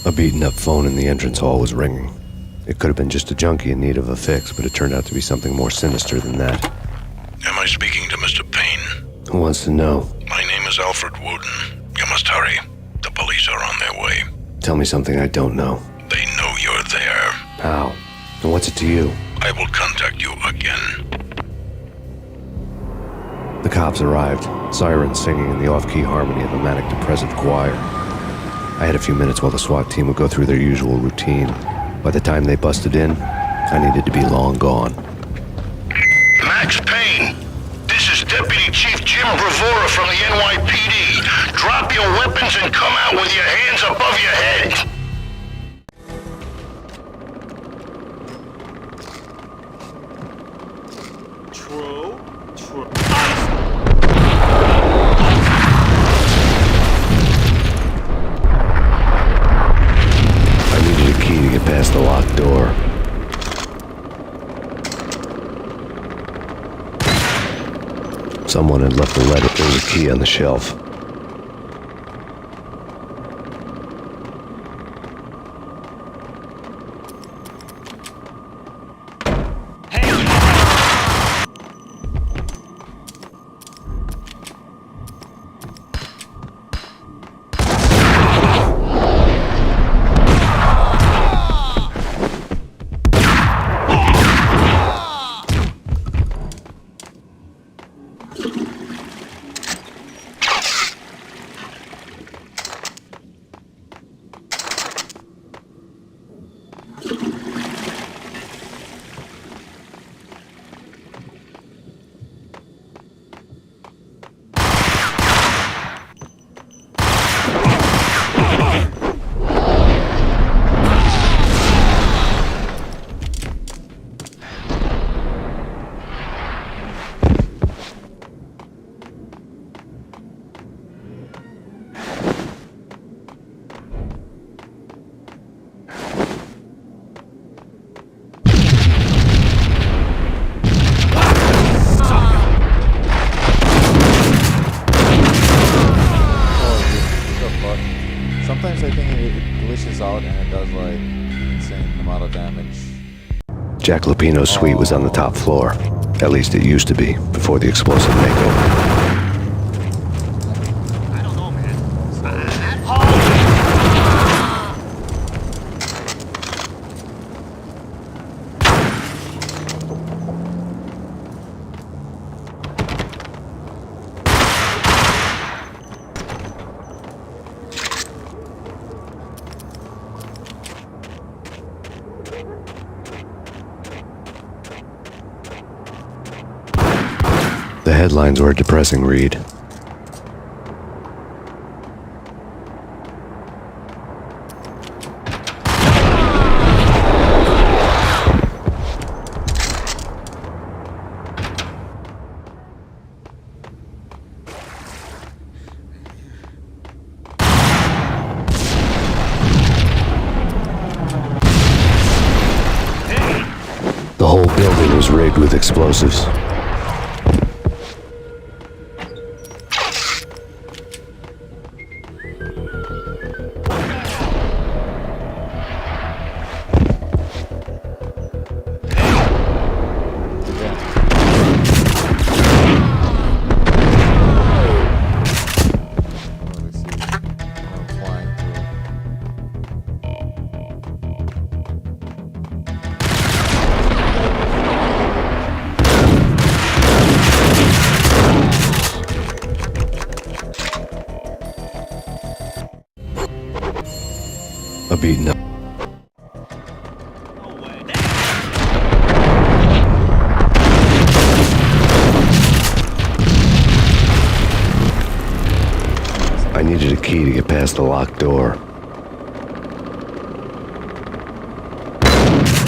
A beaten-up phone in the entrance hall was ringing. It could have been just a junkie in need of a fix, but it turned out to be something more sinister than that. Am I speaking to Mr. Payne? Who wants to know? My name is Alfred Wooden. You must hurry. The police are on their way. Tell me something I don't know. They know you're there. How? And what's it to you? I will contact you again. The cops arrived, sirens singing in the off-key harmony of a manic-depressive choir. I had a few minutes while the SWAT team would go through their usual routine. By the time they busted in, I needed to be long gone. Max Payne, this is Deputy Chief Jim Bravura from the NYPD. Drop your weapons and come out with your hands above your head. Past the locked door. Someone had left a letter and the key on the shelf. Sometimes I think it glitches out and it does like insane amount of damage. Jack Lupino's suite was on the top floor. At least it used to be, before the explosive makeover. The headlines were a depressing read. The whole building was rigged with explosives. A beaten up. I needed a key to get past the locked door.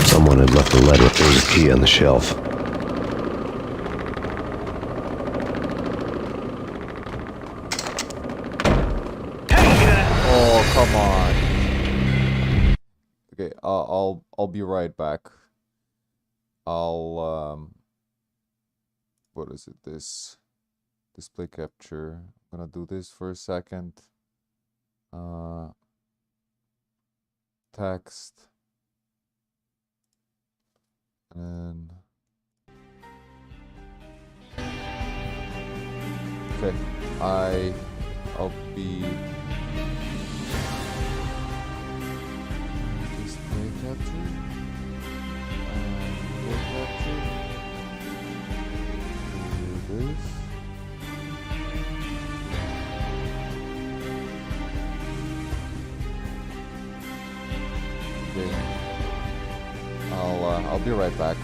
Someone had left a letter. There was a key on the shelf. Oh, come on. Okay, I'll be right back. I'll what is it? This display capture. I'm gonna do this for a second. Text. And okay, I'll be display capture and display capture. Do this. Okay. I'll be right back.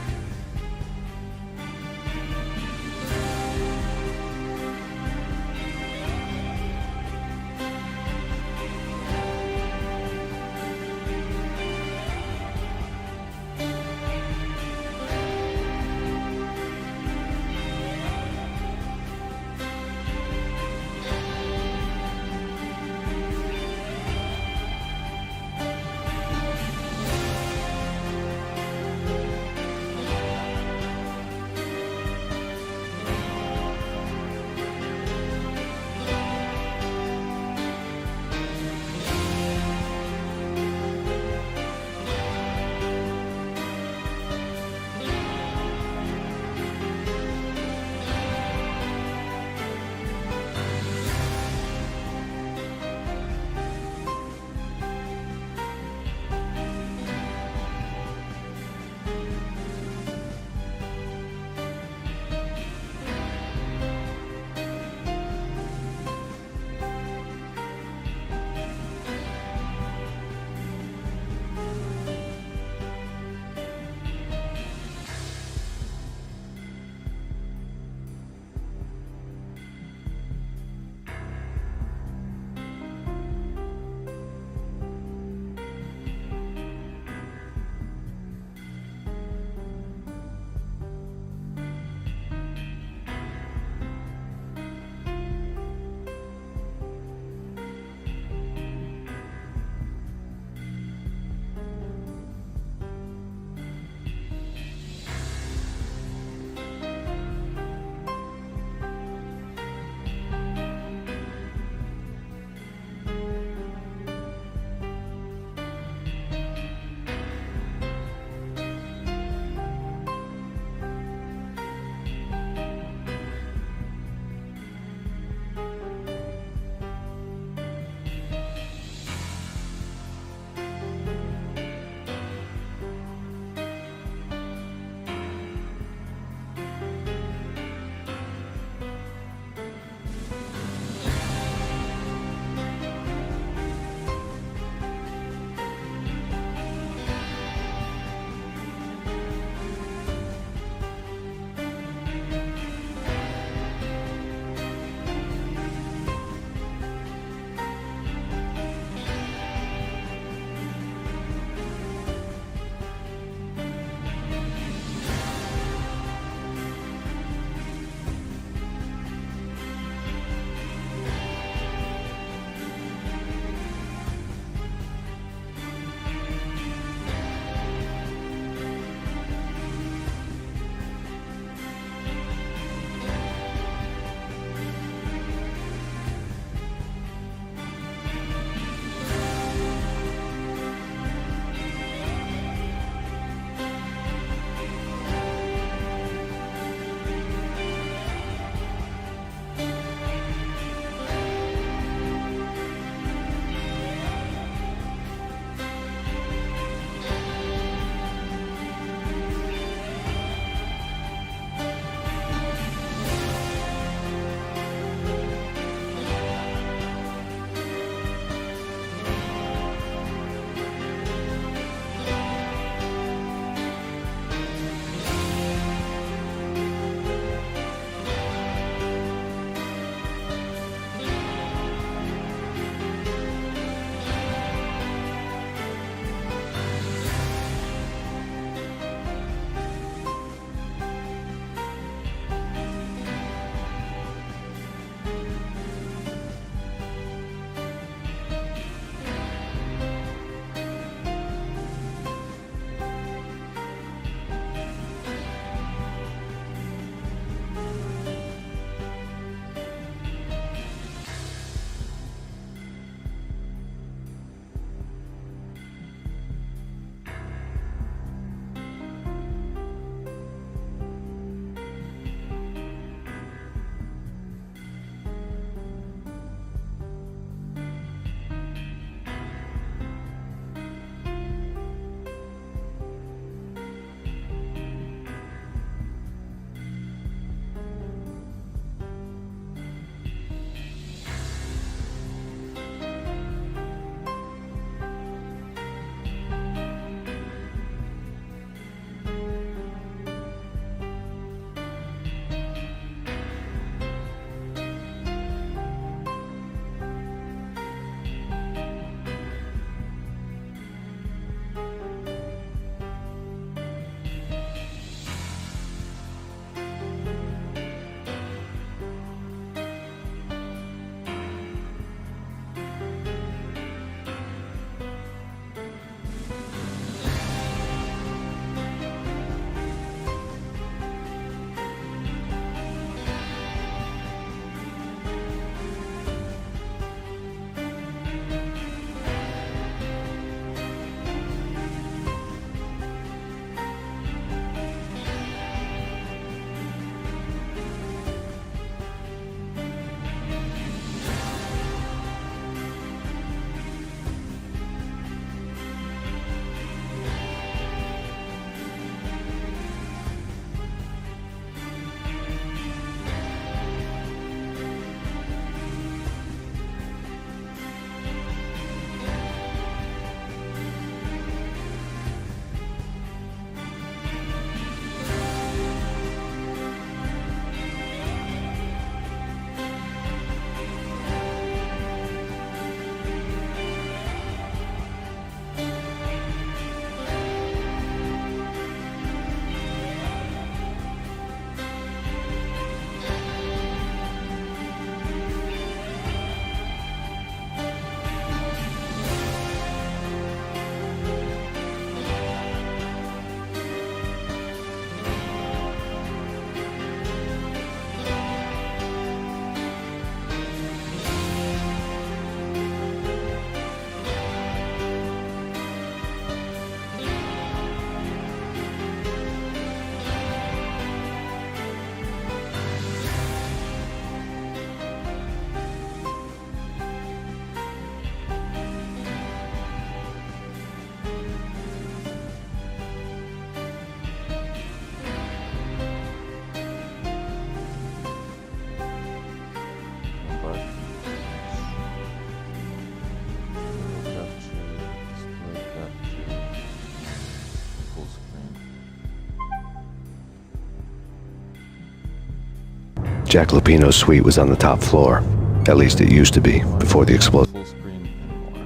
Jack Lupino's suite was on the top floor. At least it used to be, before the explosion. Full screen anymore.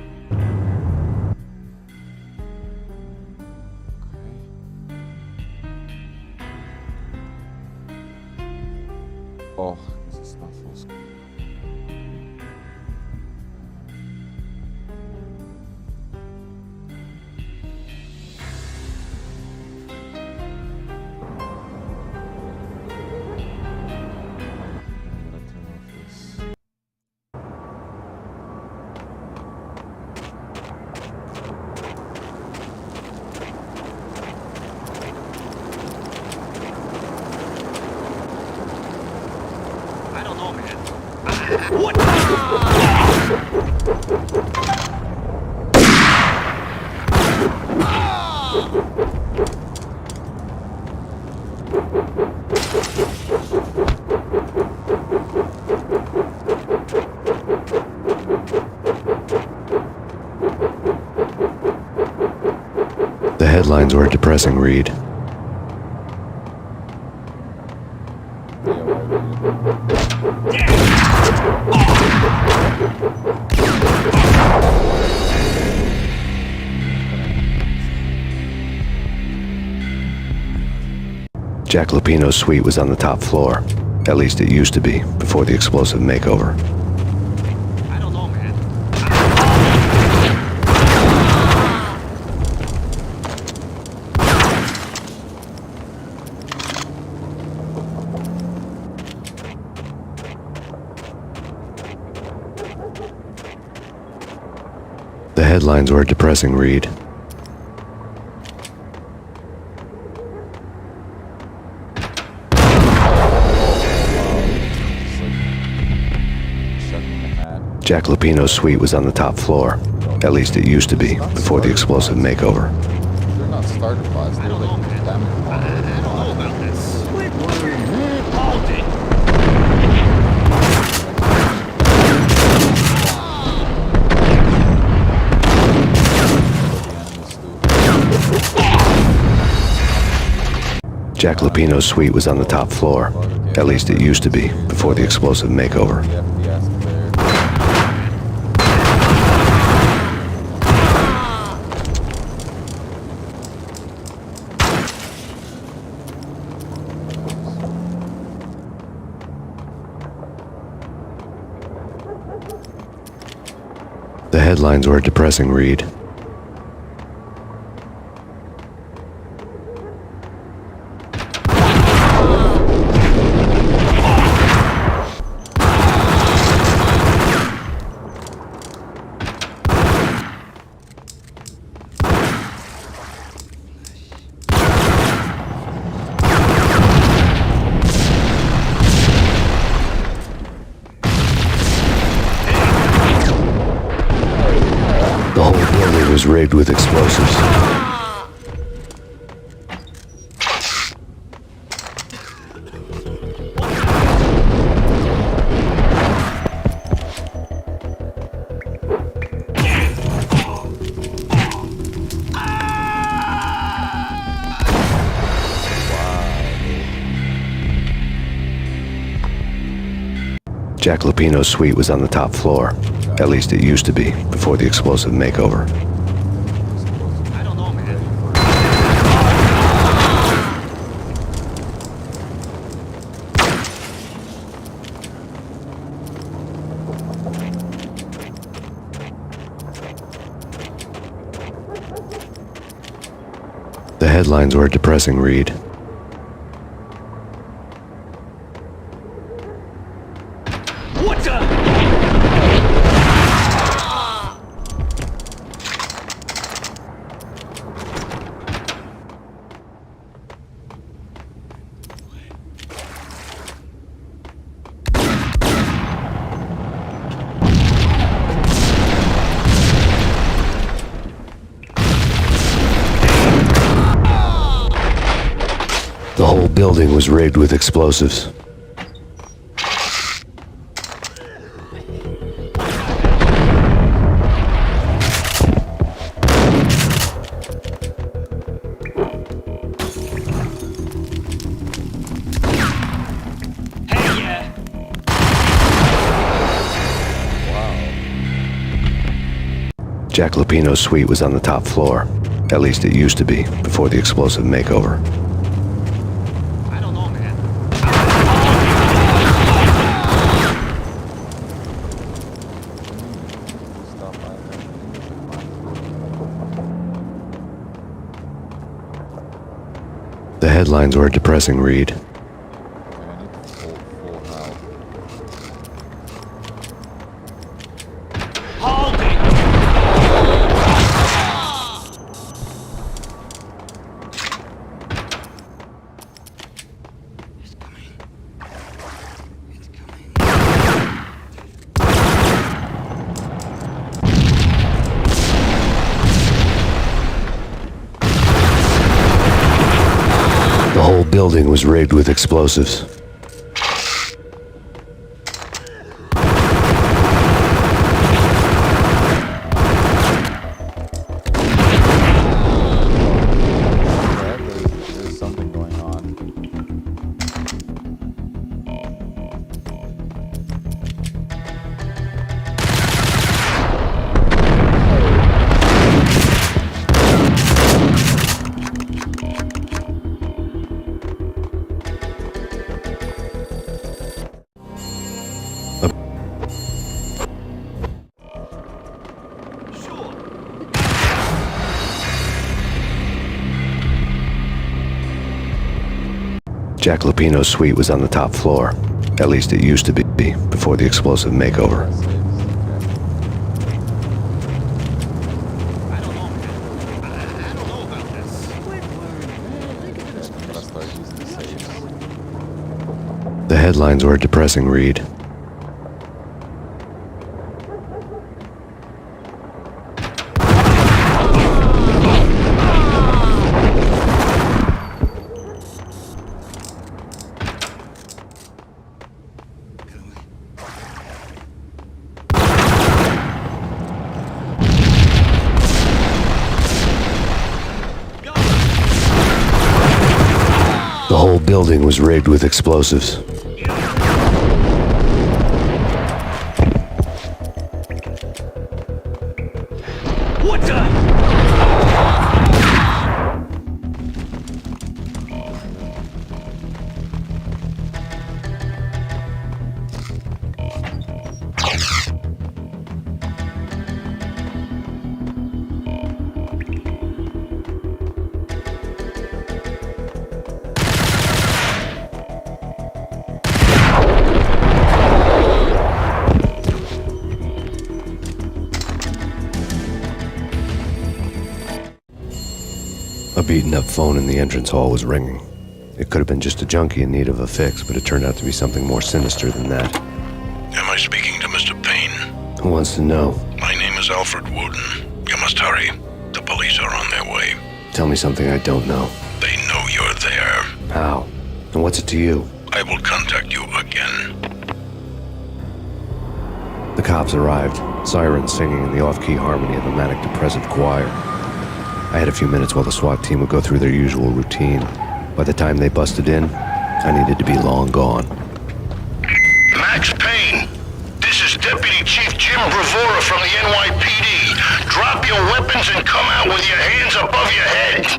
Okay. Oh, this is not full screen. The headlines were a depressing read. Jack Lupino's suite was on the top floor. At least it used to be, before the explosive makeover. I don't know, man. The headlines were a depressing read. Jack Lupino's suite was on the top floor. At least it used to be, before the explosive makeover. They're not starter pods, they're like damage pods. I don't know about this. All day. Jack Lupino's suite was on the top floor. At least it used to be, before the explosive makeover. The headlines were a depressing read. The whole building was rigged with explosives. Jack Lupino's suite was on the top floor. At least it used to be, before the explosive makeover. I don't know, man. The headlines were a depressing read. What the? The whole building was rigged with explosives. Hey, yeah. Jack Lupino's suite was on the top floor. At least it used to be, before the explosive makeover. I don't know, man. The headlines were a depressing read. The whole building was rigged with explosives. There's something going on. Jack Lupino's suite was on the top floor. At least it used to be, before the explosive makeover. The headlines were a depressing read. The whole building was rigged with explosives. What the? A beaten-up phone in the entrance hall was ringing. It could have been just a junkie in need of a fix, but it turned out to be something more sinister than that. Am I speaking to Mr. Payne? Who wants to know? My name is Alfred Wooden. You must hurry. The police are on their way. Tell me something I don't know. They know you're there. How? And what's it to you? I will contact you again. The cops arrived, sirens singing in the off-key harmony of a manic-depressive choir. I had a few minutes while the SWAT team would go through their usual routine. By the time they busted in, I needed to be long gone. Max Payne, this is Deputy Chief Jim Bravura from the NYPD. Drop your weapons and come out with your hands above your head.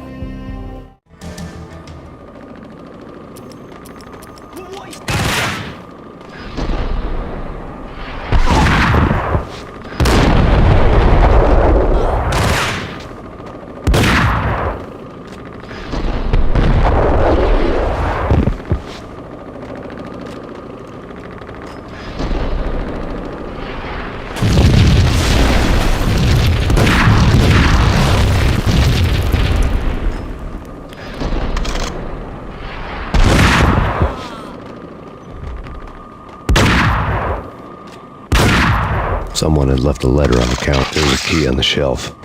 Someone had left a letter on the counter. There was a key on the shelf.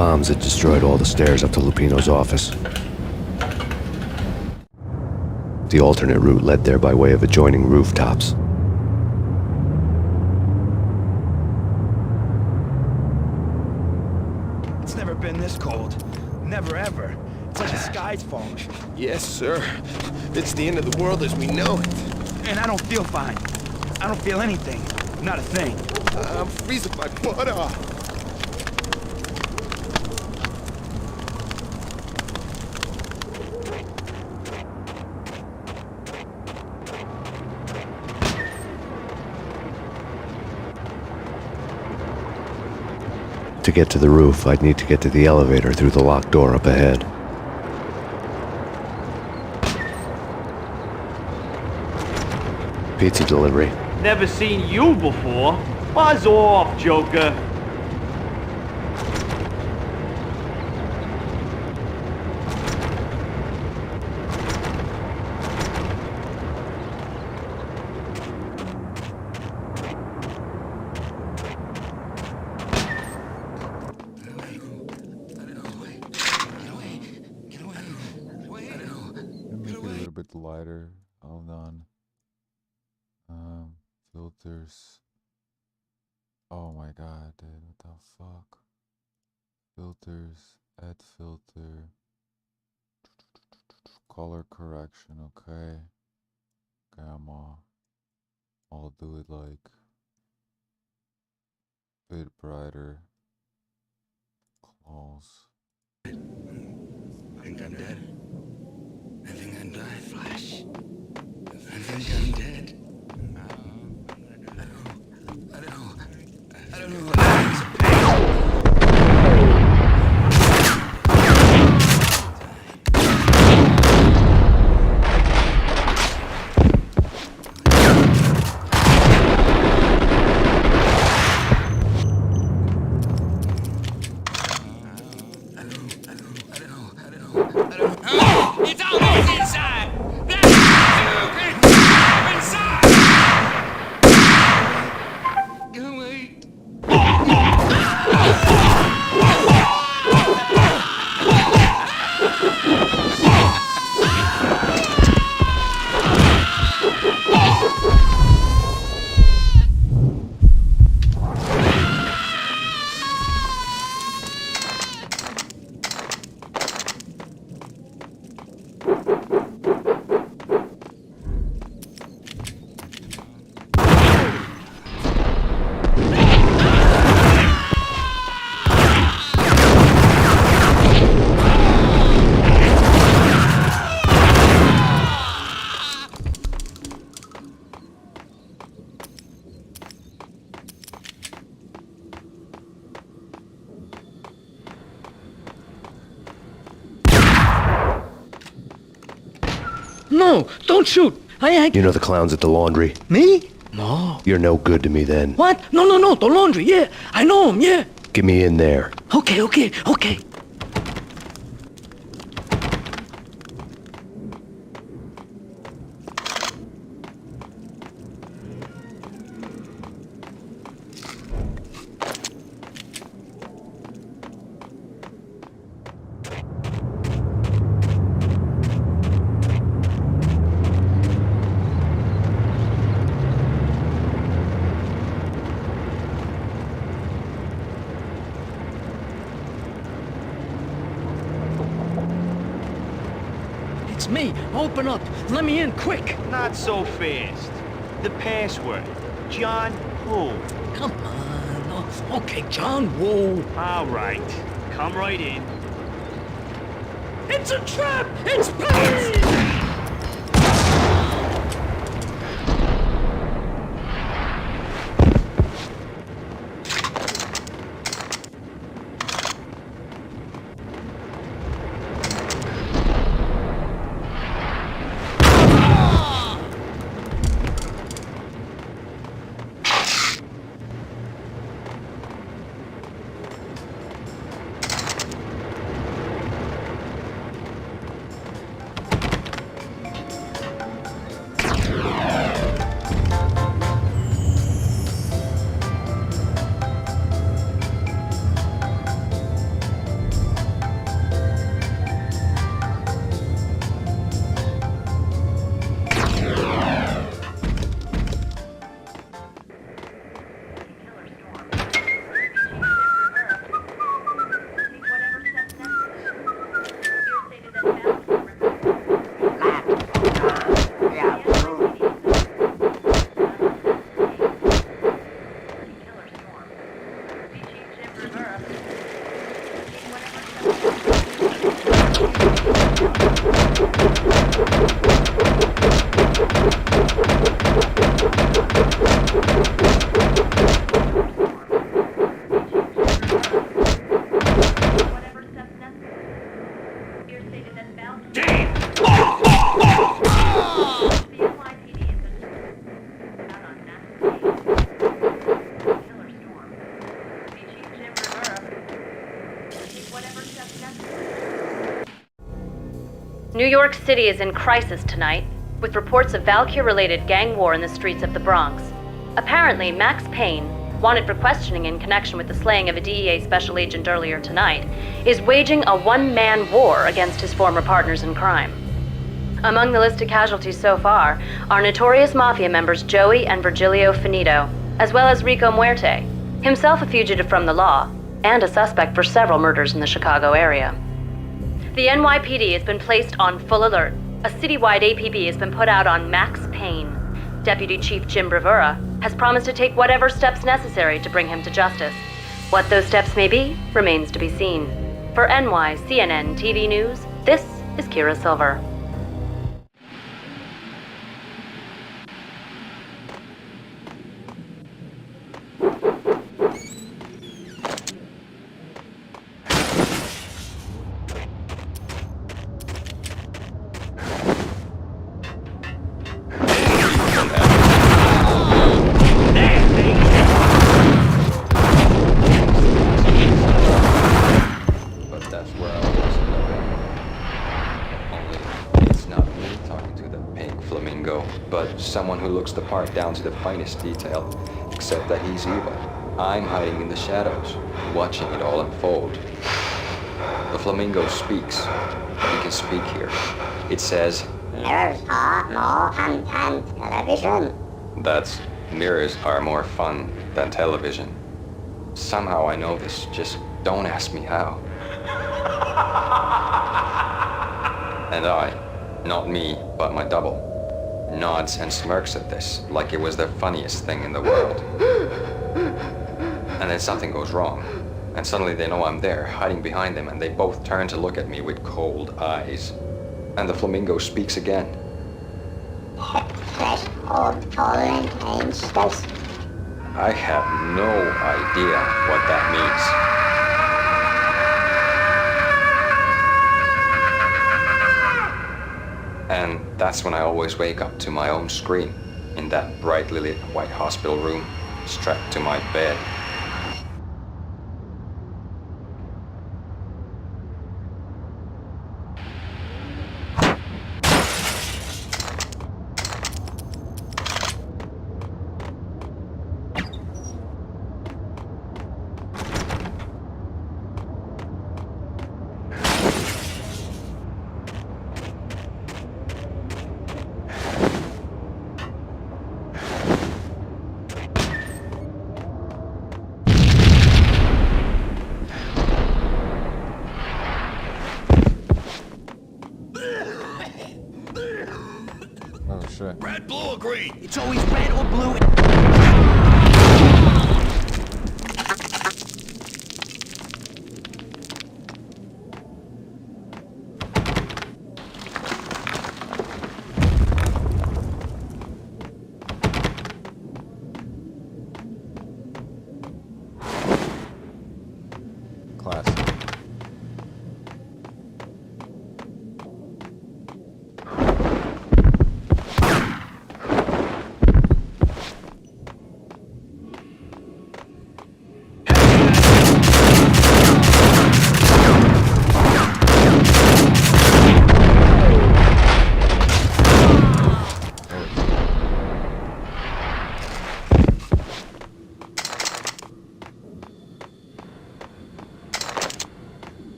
bombs had destroyed all the stairs up to Lupino's office. The alternate route led there by way of adjoining rooftops. It's never been this cold. Never ever. It's like the sky's falling. Yes, sir. It's the end of the world as we know it. And I don't feel fine. I don't feel anything. Not a thing. I'm freezing my butt off. To get to the roof, I'd need to get to the elevator through the locked door up ahead. Pizza delivery. Never seen you before. Buzz off, Joker. Lighter. Hold on. Filters. Oh my god, dude. What the fuck? Filters. Add filter. Color correction. Okay. Okay, I'll do it like a bit brighter. Close. I think I'm dead. I think I'm dead. Flash. I think I'm dead. I don't know. It's almost inside! That's inside! Go away. No, don't shoot. I... You know the clowns at the laundry? Me? No. You're no good to me then. What? No, the laundry, yeah. I know him, yeah. Get me in there. Okay. It's me. Open up. Let me in, quick. Not so fast. The password. John Woo. Come on. Oh, okay, John Woo. All right. Come right in. It's a trap! It's Payne! New York City is in crisis tonight, with reports of Valkyr-related gang war in the streets of the Bronx. Apparently, Max Payne, wanted for questioning in connection with the slaying of a DEA special agent earlier tonight, is waging a one-man war against his former partners in crime. Among the listed casualties so far are notorious mafia members Joey and Virgilio Finito, as well as Rico Muerte, himself a fugitive from the law, and a suspect for several murders in the Chicago area. The NYPD has been placed on full alert. A citywide APB has been put out on Max Payne. Deputy Chief Jim Bravura has promised to take whatever steps necessary to bring him to justice. What those steps may be remains to be seen. For NYCNN TV News, this is Kira Silver. Someone who looks the part down to the finest detail, except that he's evil. I'm hiding in the shadows, watching it all unfold. The flamingo speaks. He can speak here. It says, "Mirrors are more fun than television." That's, mirrors are more fun than television. Somehow I know this, just don't ask me how. And I, not me, but my double, nods and smirks at this, like it was the funniest thing in the world. And then something goes wrong, and suddenly they know I'm there, hiding behind them, and they both turn to look at me with cold eyes. And the flamingo speaks again. I have no idea what that means. And that's when I always wake up to my own scream, in that brightly lit white hospital room, strapped to my bed. Red, blue, or green? It's always red or blue. Classic.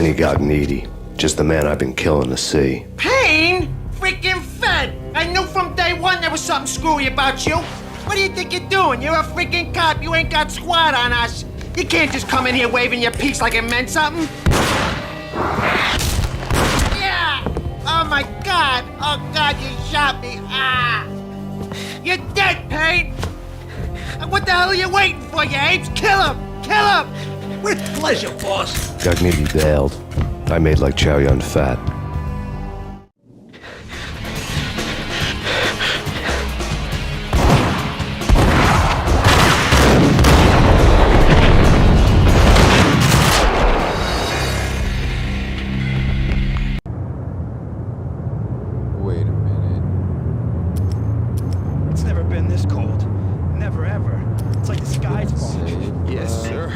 Vinny Gognitti. Just the man I've been killing to see. Payne? Freaking Fed! I knew from day one there was something screwy about you. What do you think you're doing? You're a freaking cop. You ain't got squad on us. You can't just come in here waving your piece like it meant something. Yeah! Oh my God! Oh God, you shot me! Ah! You're dead, Payne! What the hell are you waiting for, you apes? Kill him! Kill him! With pleasure, boss. Gognitti bailed. I made like Chow Yun Fat. Wait a minute. It's never been this cold. Never ever. It's like the sky's falling. Yes, sir.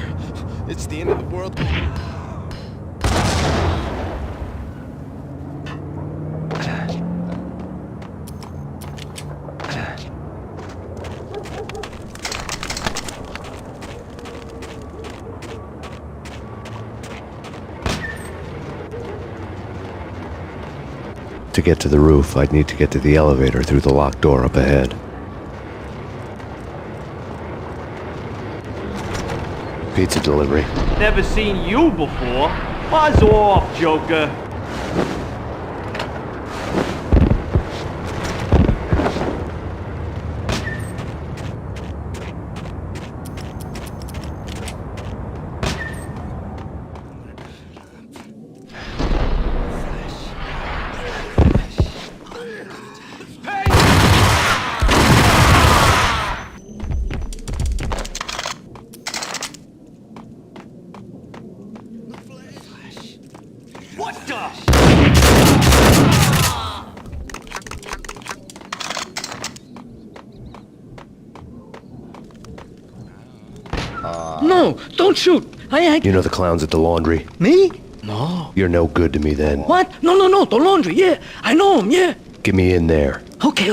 It's the end of the world. To get to the roof, I'd need to get to the elevator through the locked door up ahead. Pizza delivery. Never seen you before. Buzz off, Joker. What the? No, don't shoot. I You know the clowns at the laundry? Me? No. You're no good to me then. What? No, the laundry, yeah. I know him, yeah. Get me in there. Okay.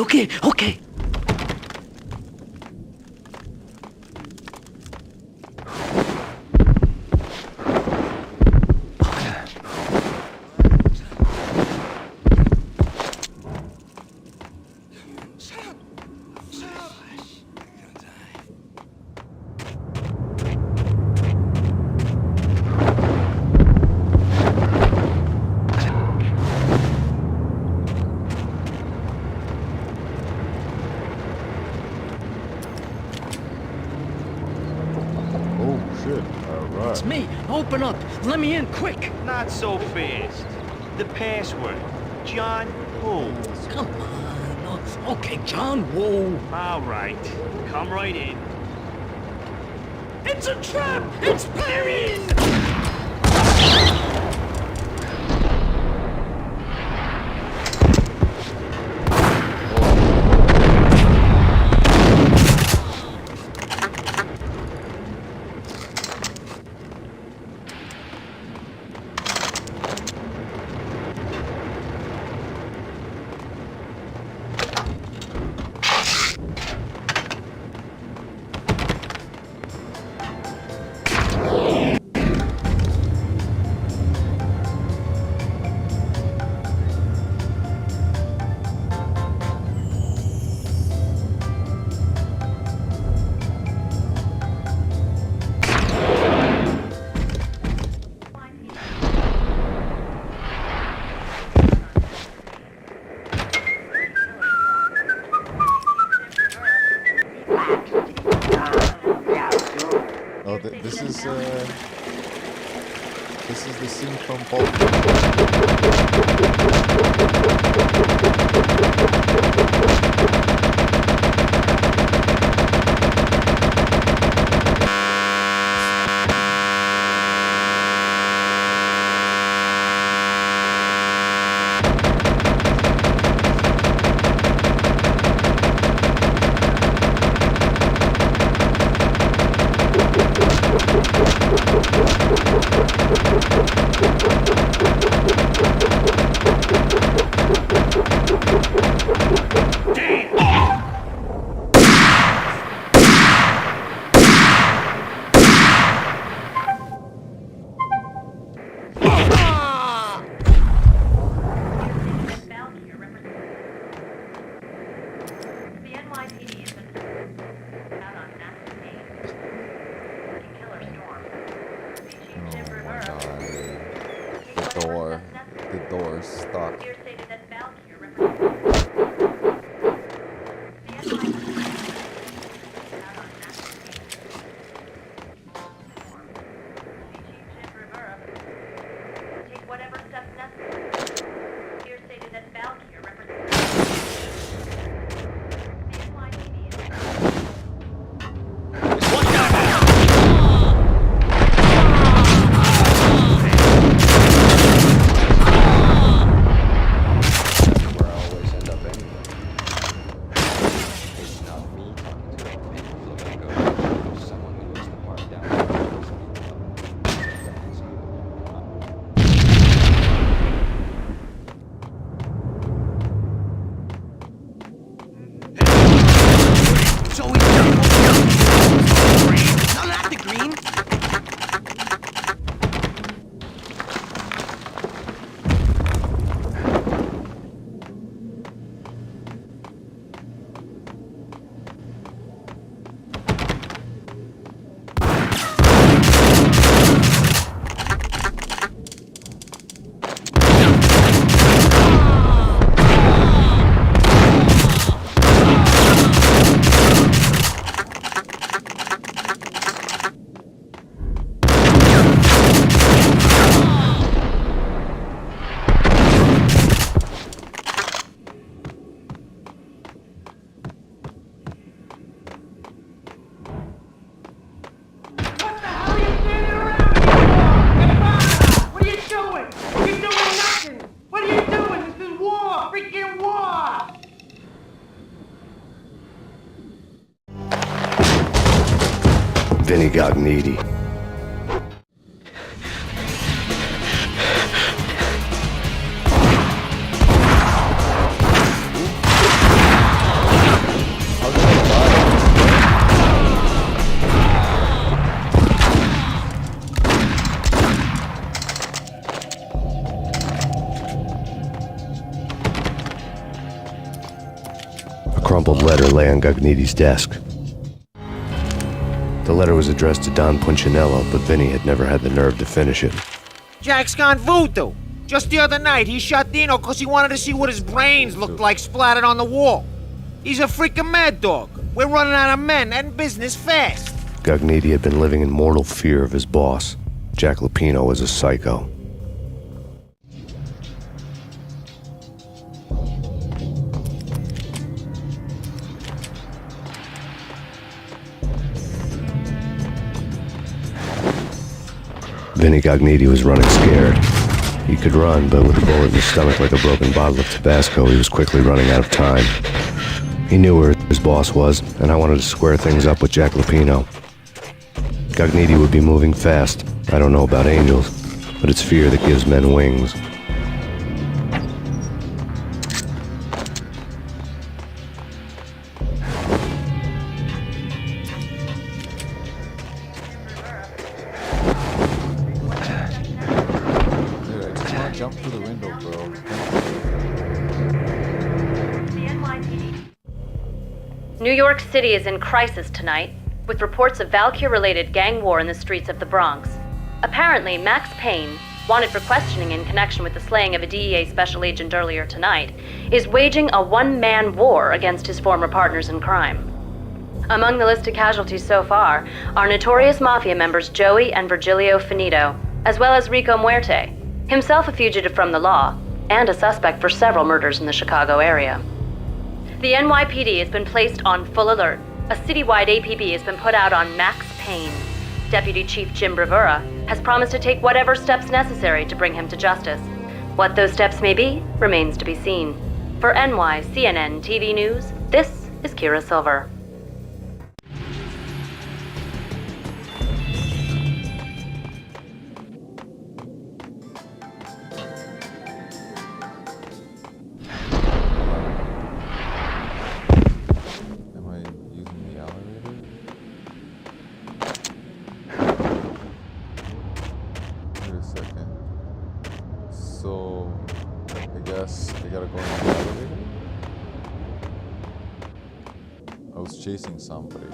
It's me. Open up. Let me in, quick. Not so fast. The password. John who? Come on. Okay, John Woo. All right. Come right in. It's a trap! It's Payne! Oh, this is the scene from Valkyr. freaking war! Vinny got needy. A crumpled letter lay on Gagniti's desk. The letter was addressed to Don Punchinello, but Vinny had never had the nerve to finish it. Jack's gone voodoo. Just the other night, he shot Dino because he wanted to see what his brains looked like splattered on the wall. He's a freaking mad dog. We're running out of men and business fast. Gagniti had been living in mortal fear of his boss. Jack Lupino was a psycho. Vinny Gagniti was running scared. He could run, but with a bullet in his stomach like a broken bottle of Tabasco, he was quickly running out of time. He knew where his boss was, and I wanted to square things up with Jack Lupino. Gagniti would be moving fast. I don't know about angels, but it's fear that gives men wings. Jump through the window, bro. The NYPD. New York City is in crisis tonight, with reports of Valkyr-related gang war in the streets of the Bronx. Apparently, Max Payne, wanted for questioning in connection with the slaying of a DEA special agent earlier tonight, is waging a one-man war against his former partners in crime. Among the listed casualties so far are notorious mafia members Joey and Virgilio Finito, as well as Rico Muerte, himself a fugitive from the law, and a suspect for several murders in the Chicago area. The NYPD has been placed on full alert. A citywide APB has been put out on Max Payne. Deputy Chief Jim Bravura has promised to take whatever steps necessary to bring him to justice. What those steps may be remains to be seen. For NYCNN TV News, this is Kira Silver. So, I guess I gotta go in the elevator? I was chasing somebody.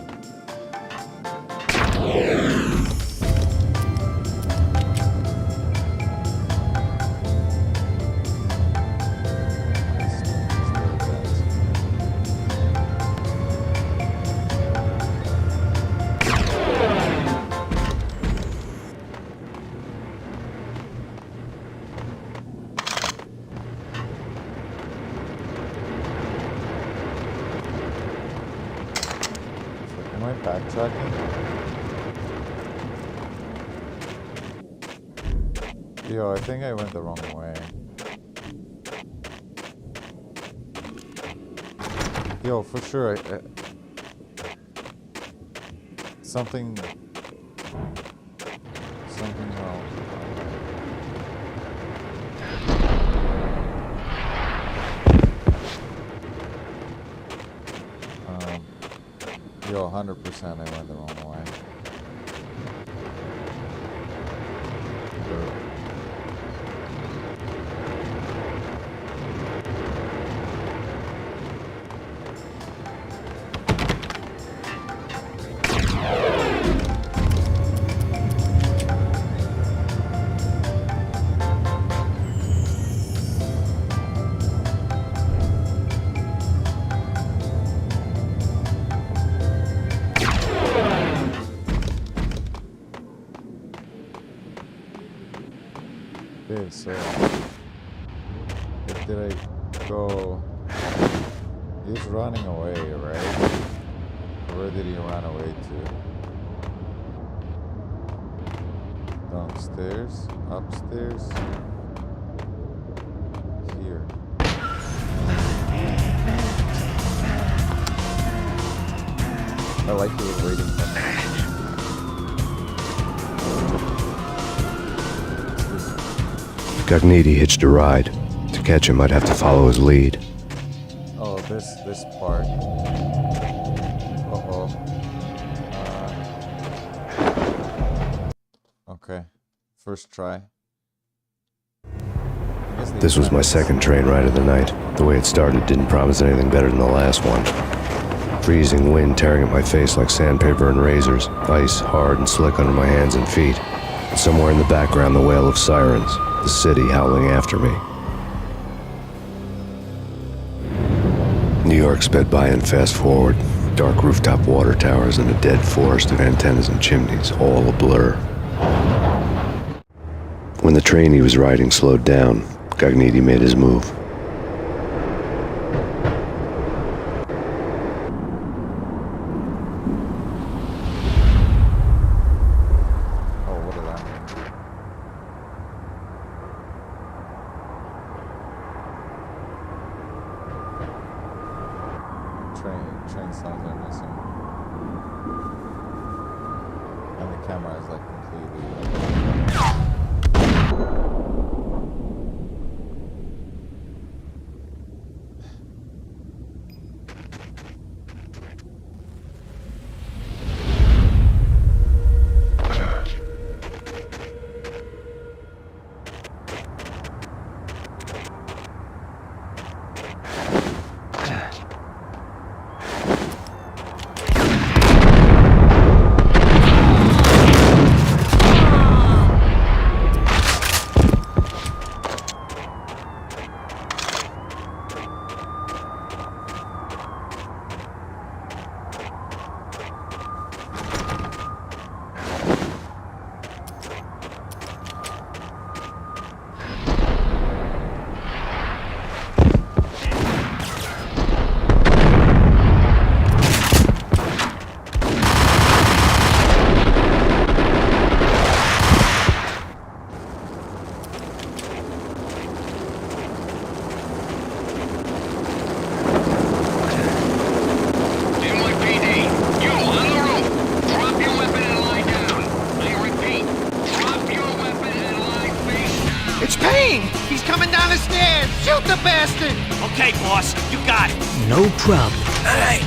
Am I backtracking? Yo, I think I went the wrong way. Yo, for sure, something wrong. Yo, 100% I went the wrong way. Okay, so did I go? He was running away, right? Where did he run away to? Downstairs? Upstairs? Here. I like he was waiting for me. Gognitti hitched a ride. To catch him, I'd have to follow his lead. Oh, this part. Uh-oh. Okay. First try. This was my second train ride of the night. The way it started didn't promise anything better than the last one. Freezing wind tearing at my face like sandpaper and razors, ice hard and slick under my hands and feet. And somewhere in the background, the wail of sirens, the city howling after me. New York sped by in fast forward. Dark rooftop water towers and a dead forest of antennas and chimneys, all a blur. When the train he was riding slowed down, Gognitti made his move. Train sounds are missing. And the camera is like completely... It's Payne! He's coming down the stairs! Shoot the bastard! Okay, boss, you got it. No problem. All right.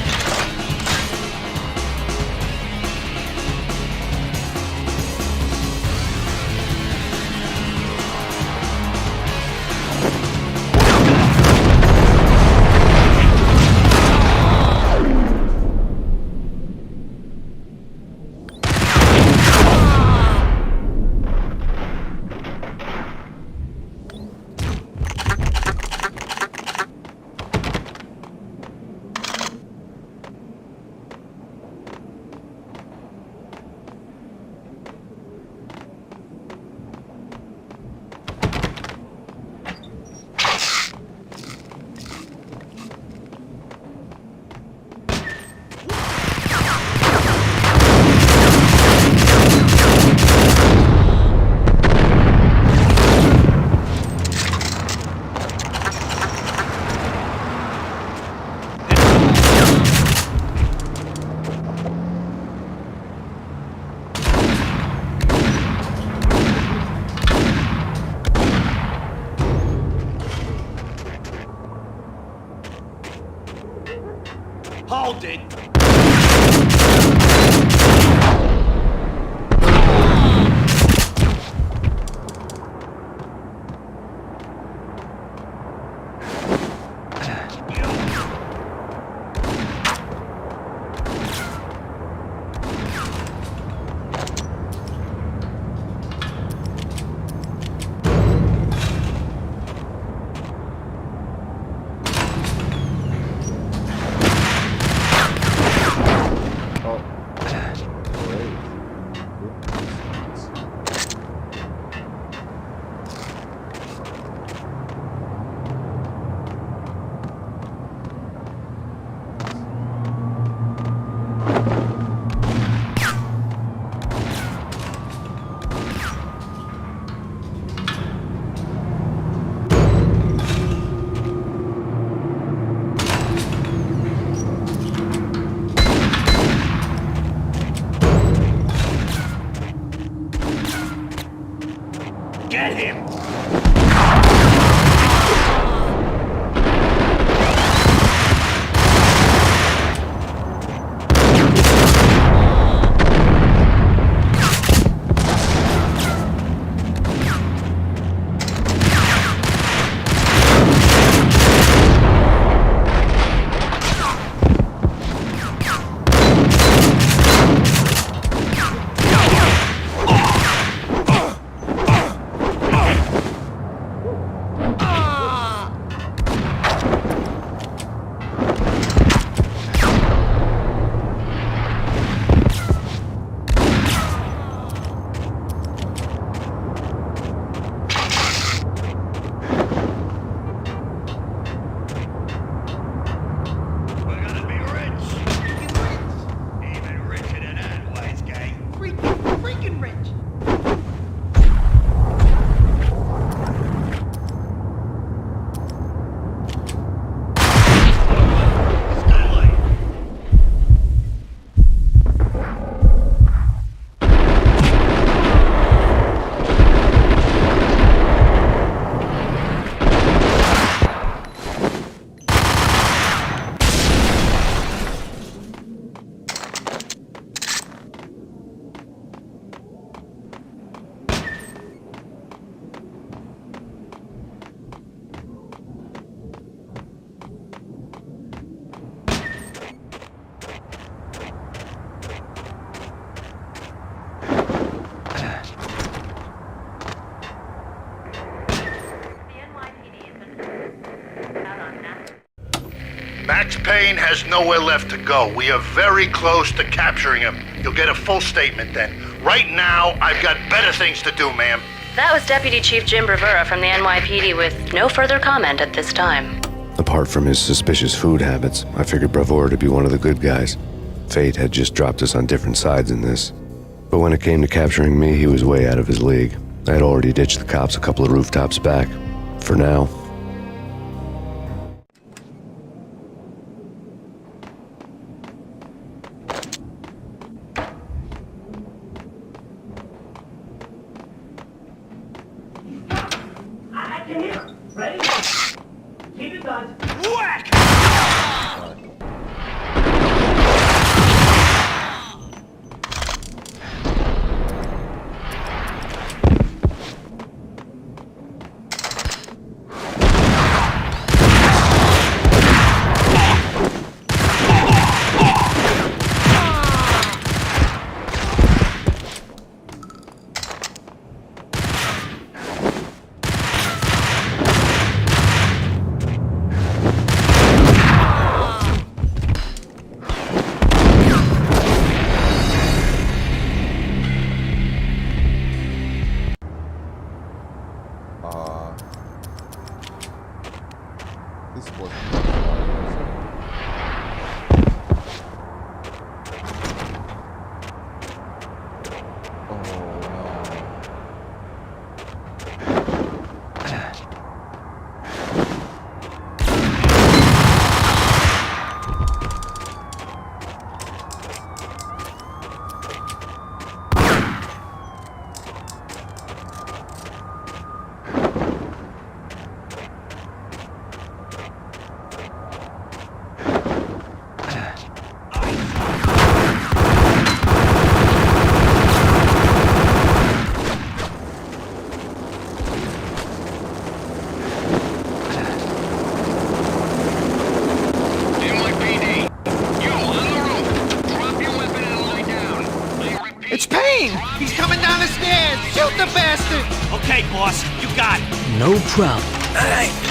Hold it. Max Payne has nowhere left to go. We are very close to capturing him. You'll get a full statement then. Right now, I've got better things to do, ma'am. That was Deputy Chief Jim Rivera from the NYPD with no further comment at this time. Apart from his suspicious food habits, I figured Bravura to be one of the good guys. Fate had just dropped us on different sides in this. But when it came to capturing me, he was way out of his league. I had already ditched the cops a couple of rooftops back. For now. I can hear him. Ready? Keep it guns. Whack! This was It's Payne! He's coming down the stairs! Shoot the bastard! Okay, boss, you got it. No problem. All right.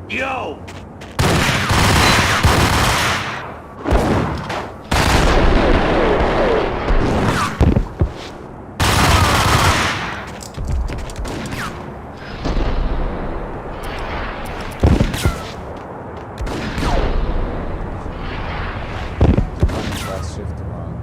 Yo! last shift around.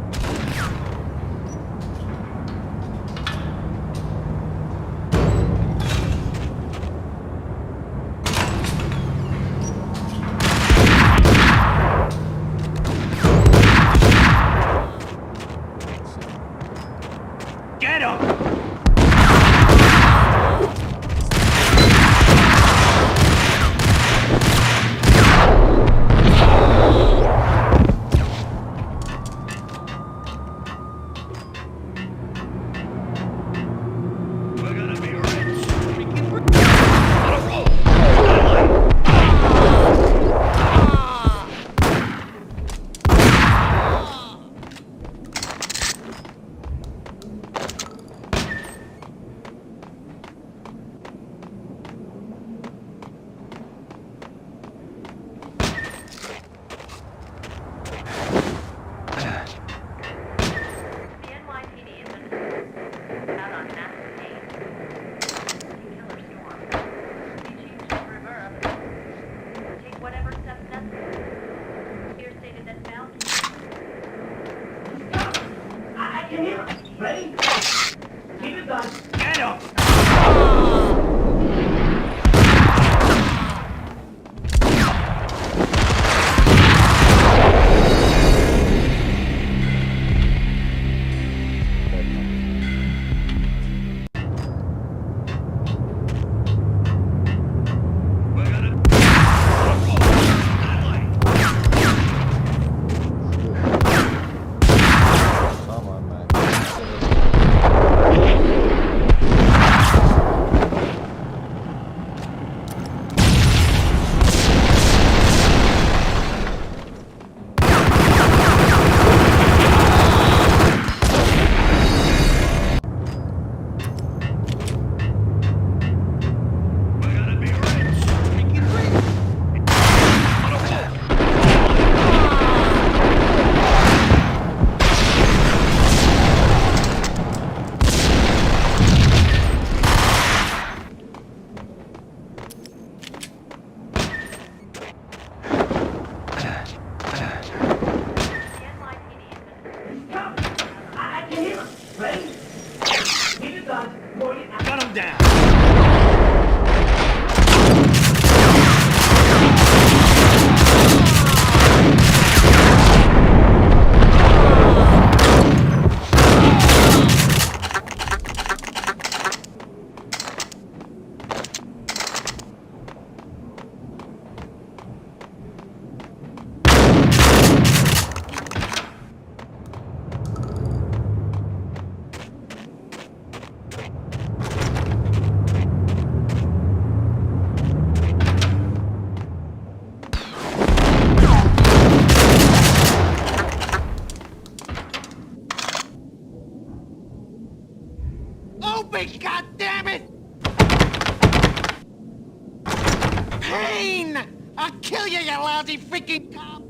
I'll kill you, you lousy freaking cop!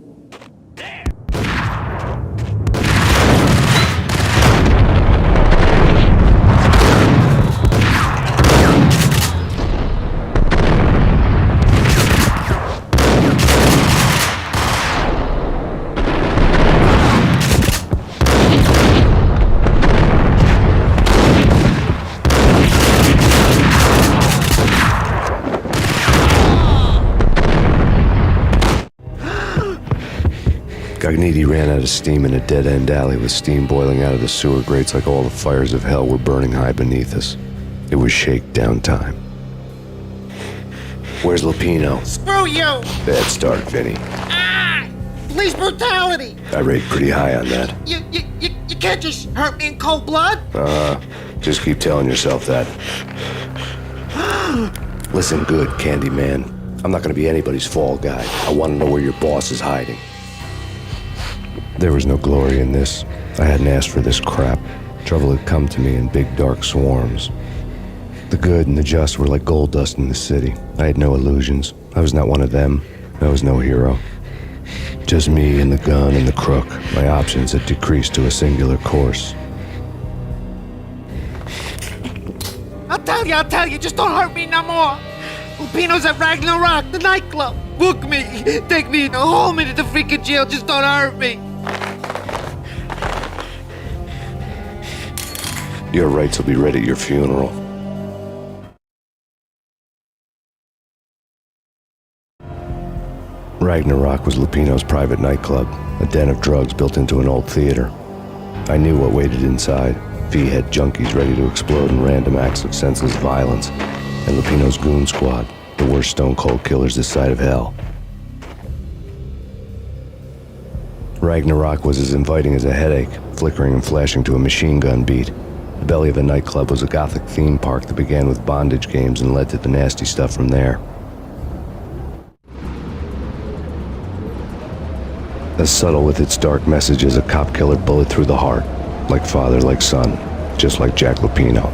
Cogniti ran out of steam in a dead-end alley with steam boiling out of the sewer grates like all the fires of hell were burning high beneath us. It was shakedown time. Where's Lupino? Screw you! Bad start, Vinny. Ah! Police brutality! I rate pretty high on that. You can't just hurt me in cold blood! Just keep telling yourself that. Listen good, Candyman. I'm not gonna be anybody's fall guy. I wanna know where your boss is hiding. There was no glory in this. I hadn't asked for this crap. Trouble had come to me in big dark swarms. The good and the just were like gold dust in the city. I had no illusions. I was not one of them. I was no hero. Just me and the gun and the crook. My options had decreased to a singular course. I'll tell you, just don't hurt me no more. Lupino's at Ragnarok, the nightclub. Book me, take me, hold me to the freaking jail, just don't hurt me. Your rights will be read at your funeral. Ragnarok was Lupino's private nightclub, a den of drugs built into an old theater. I knew what waited inside. V-head junkies ready to explode in random acts of senseless violence, and Lupino's goon squad, the worst stone-cold killers this side of hell. Ragnarok was as inviting as a headache, flickering and flashing to a machine gun beat. The belly of the nightclub was a gothic theme park that began with bondage games and led to the nasty stuff from there. As subtle with its dark message as a cop killer bullet through the heart, like father, like son, just like Jack Lupino.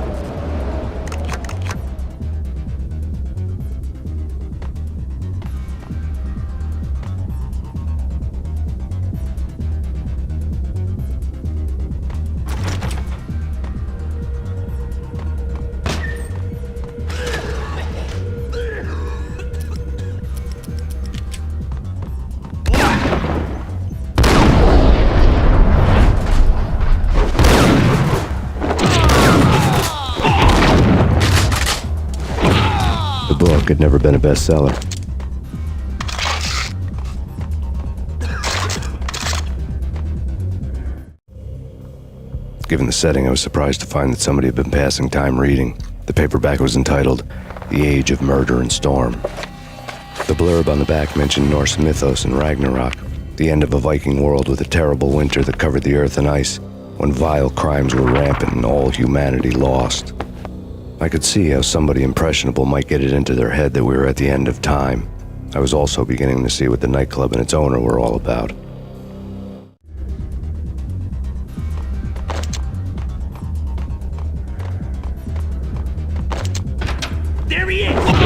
Had never been a bestseller. Given the setting, I was surprised to find that somebody had been passing time reading. The paperback was entitled The Age of Murder and Storm. The blurb on the back mentioned Norse mythos and Ragnarok, the end of a Viking world with a terrible winter that covered the earth in ice, when vile crimes were rampant and all humanity lost. I could see how somebody impressionable might get it into their head that we were at the end of time. I was also beginning to see what the nightclub and its owner were all about. There he is!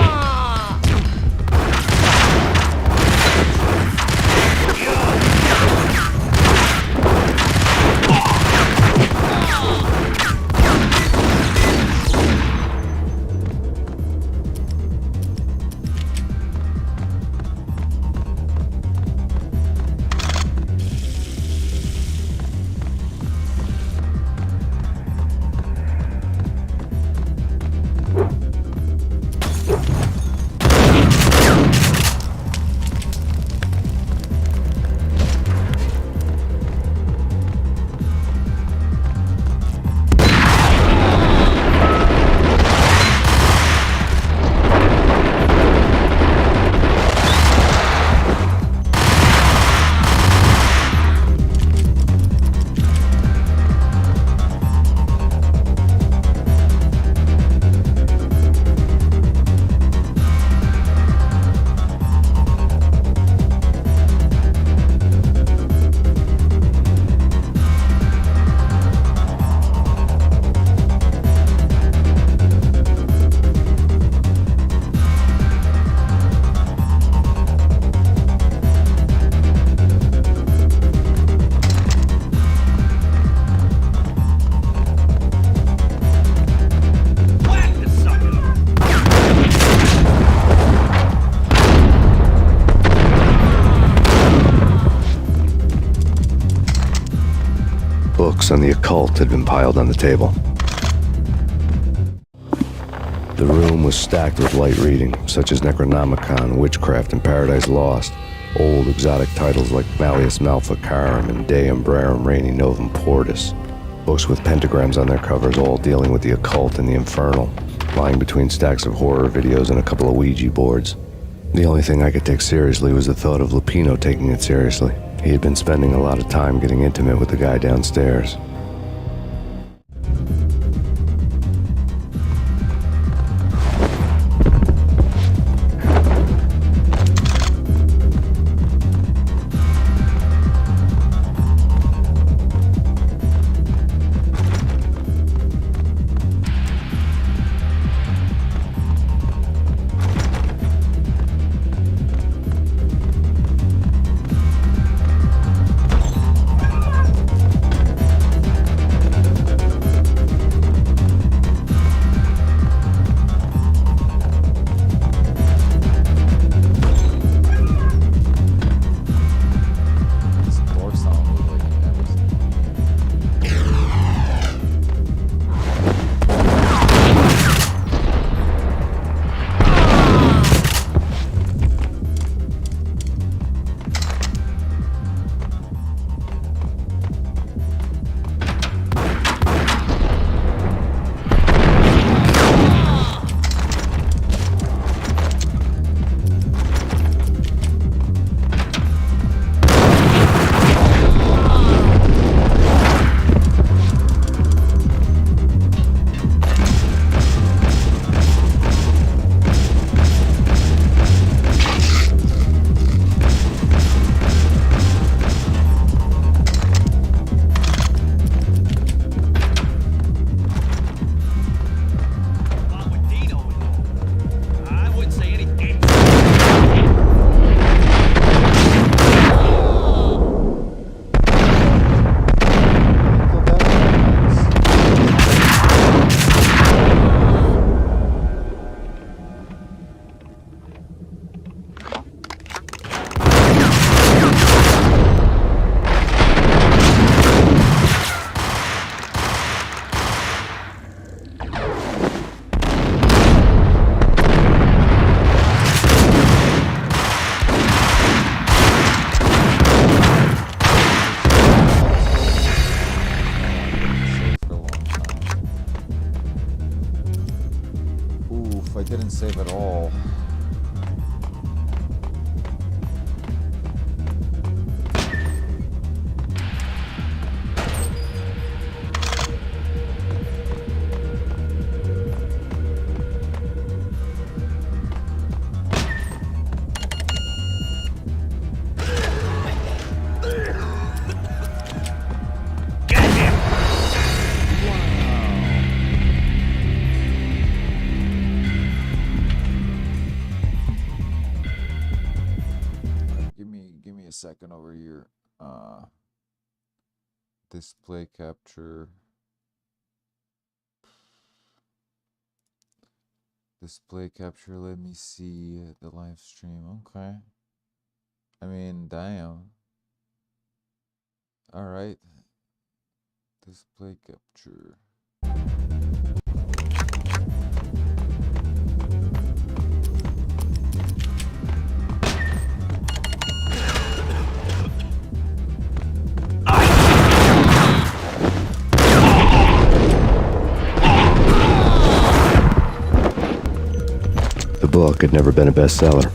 on the occult had been piled on the table. The room was stacked with light reading, such as Necronomicon, Witchcraft, and Paradise Lost. Old exotic titles like Malleus Maleficarum and De Umbrarum Reini Novum Portus. Books with pentagrams on their covers, all dealing with the occult and the infernal, lying between stacks of horror videos and a couple of Ouija boards. The only thing I could take seriously was the thought of Lupino taking it seriously. He had been spending a lot of time getting intimate with the guy downstairs. Didn't save at all. Second over here. Display capture. Display capture, let me see the live stream. Okay. I mean, damn. Alright. Display capture. The book had never been a bestseller.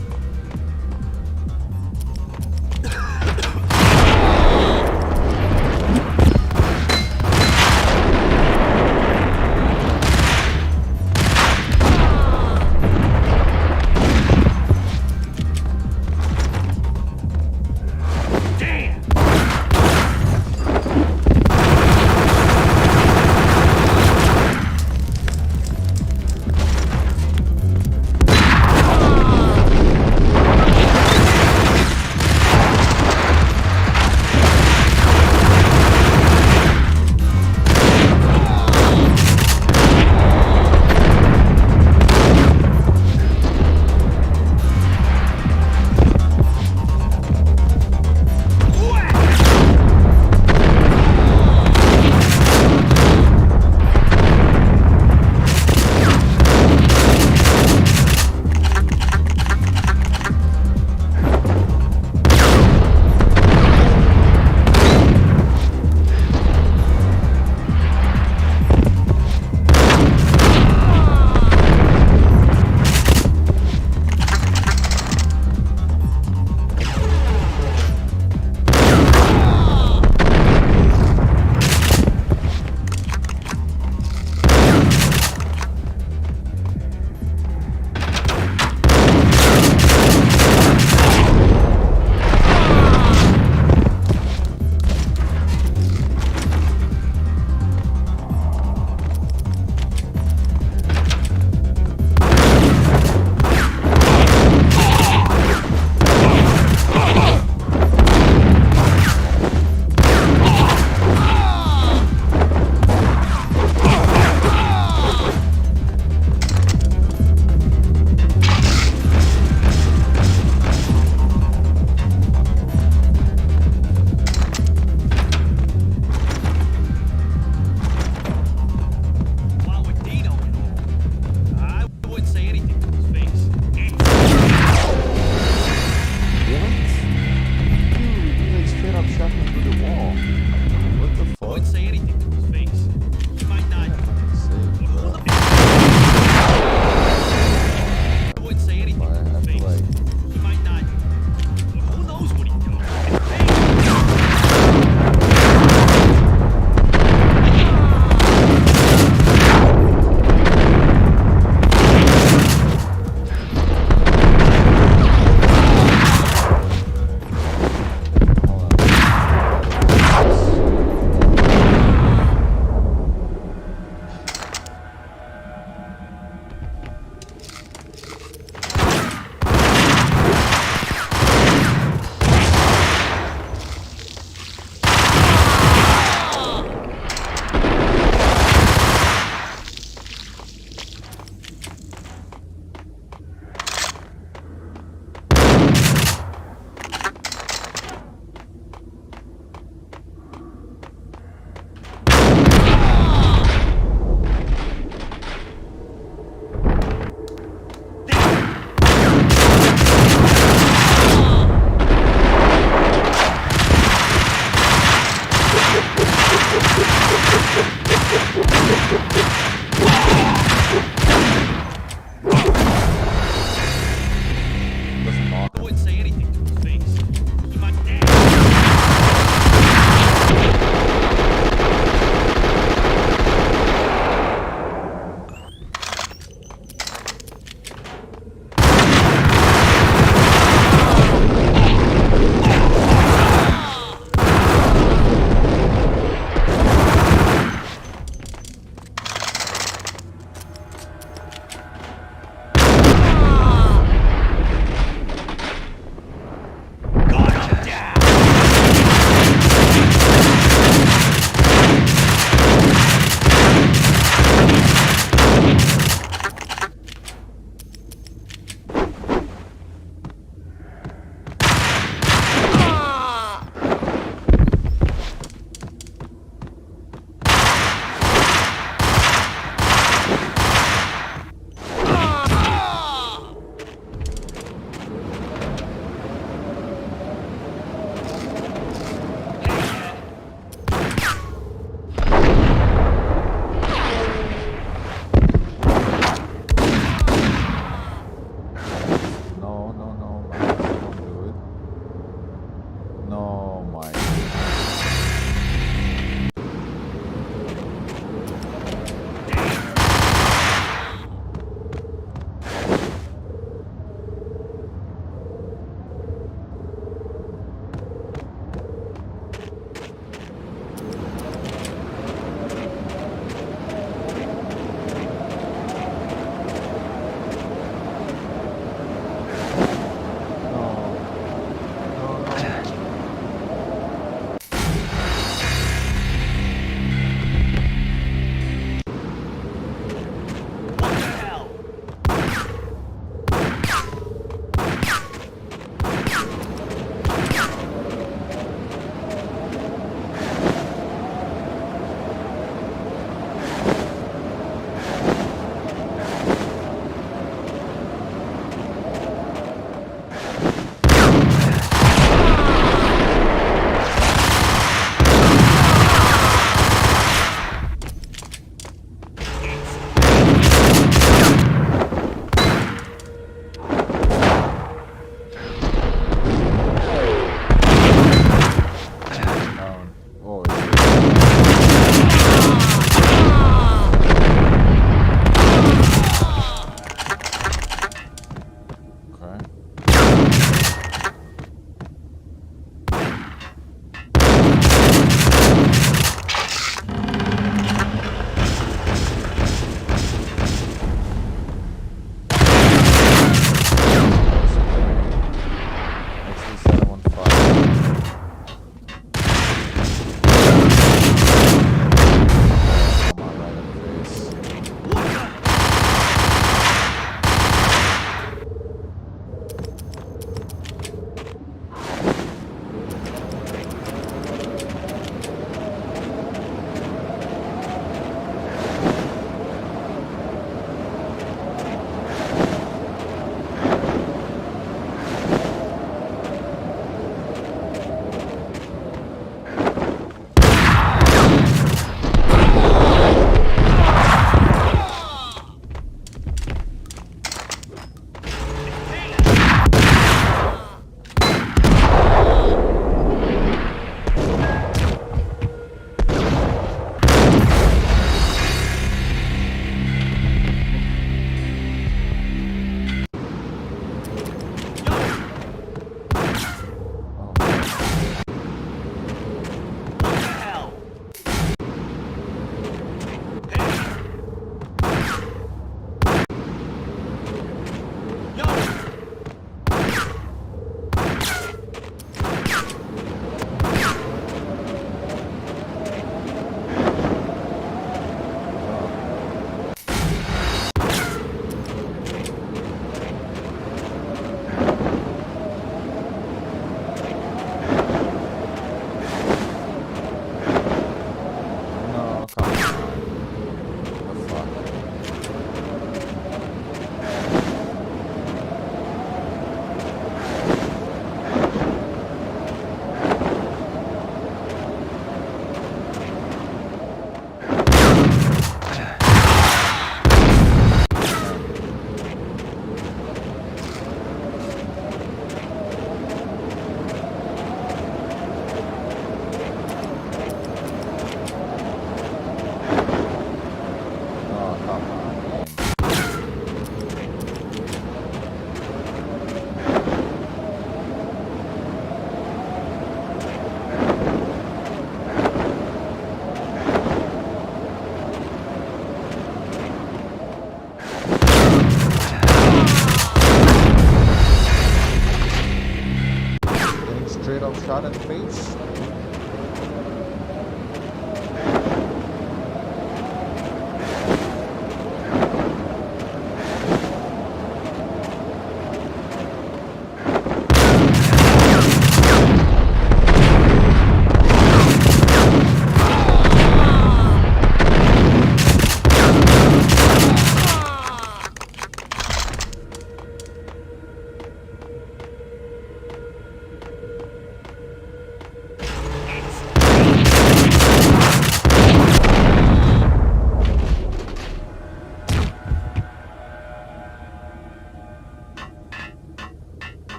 shot in the face?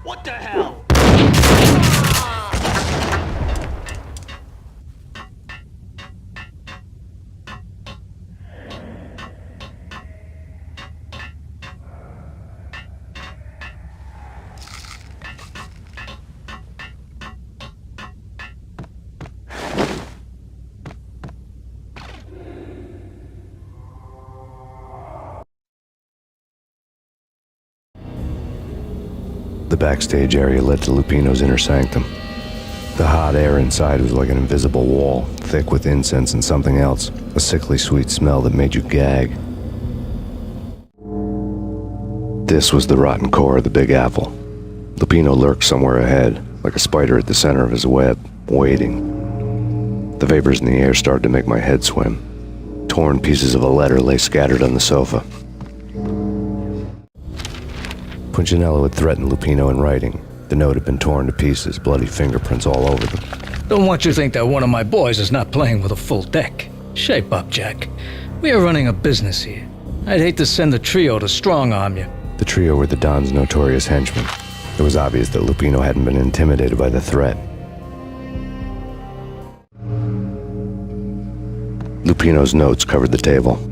What the hell? The backstage area led to Lupino's inner sanctum. The hot air inside was like an invisible wall, thick with incense and something else, a sickly sweet smell that made you gag. This was the rotten core of the Big Apple. Lupino lurked somewhere ahead, like a spider at the center of his web, waiting. The vapors in the air started to make my head swim. Torn pieces of a letter lay scattered on the sofa. Punchinello had threatened Lupino in writing. The note had been torn to pieces, bloody fingerprints all over them. Don't want you to think that one of my boys is not playing with a full deck. Shape up, Jack. We are running a business here. I'd hate to send the trio to strong-arm you. The trio were the Don's notorious henchmen. It was obvious that Lupino hadn't been intimidated by the threat. Lupino's notes covered the table.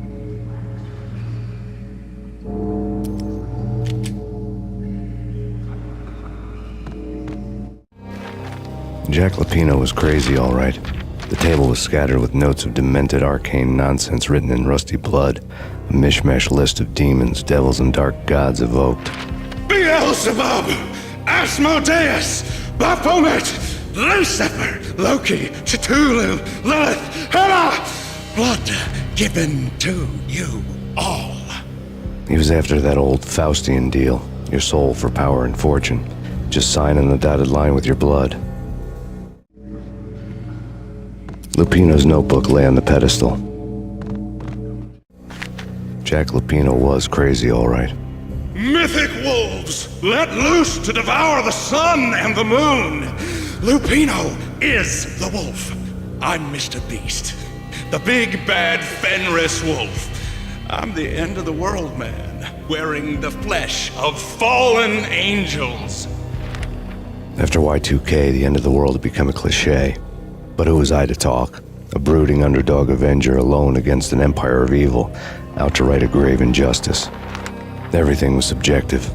Jack Lupino was crazy, all right. The table was scattered with notes of demented arcane nonsense written in rusty blood, a mishmash list of demons, devils, and dark gods evoked. Beelzebub, Asmodeus, Baphomet, Lucifer, Loki, Cthulhu, Lilith, Hela, blood given to you all. He was after that old Faustian deal, your soul for power and fortune. Just sign on the dotted line with your blood. Lupino's notebook lay on the pedestal. Jack Lupino was crazy, all right. Mythic wolves, let loose to devour the sun and the moon. Lupino is the wolf. I'm Mr. Beast, the big bad Fenris wolf. I'm the end of the world man, wearing the flesh of fallen angels. After Y2K, the end of the world had become a cliché. But who was I to talk? A brooding underdog avenger alone against an empire of evil, out to right a grave injustice. Everything was subjective.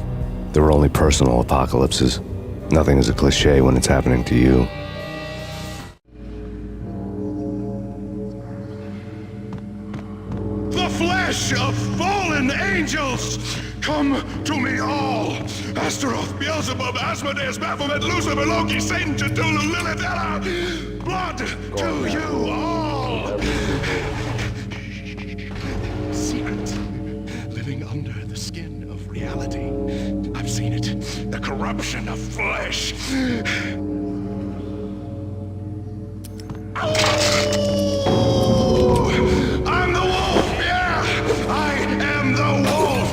There were only personal apocalypses. Nothing is a cliché when it's happening to you. The flesh of fallen angels! Come to me all! Astaroth, Beelzebub, Asmodeus, Baphomet, Lucifer, Loki, Satan, Cthulhu, Lilith, Hela! Blood to you all! Secret, living under the skin of reality. I've seen it. The corruption of flesh. Oh! I'm the wolf, yeah! I am the wolf!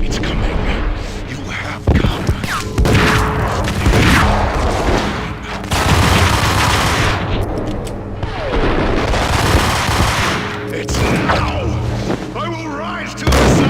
It's coming. You have come. It's now! I will rise to the sun!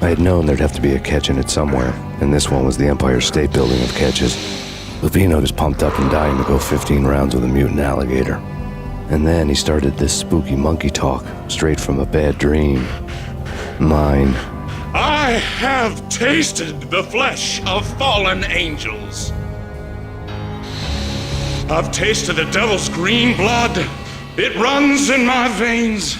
I had known there'd have to be a catch in it somewhere, and this one was the Empire State Building of catches. Lupino was pumped up and dying to go 15 rounds with a mutant alligator. And then he started this spooky monkey talk, straight from a bad dream. Mine. I have tasted the flesh of fallen angels. I've tasted the devil's green blood. It runs in my veins.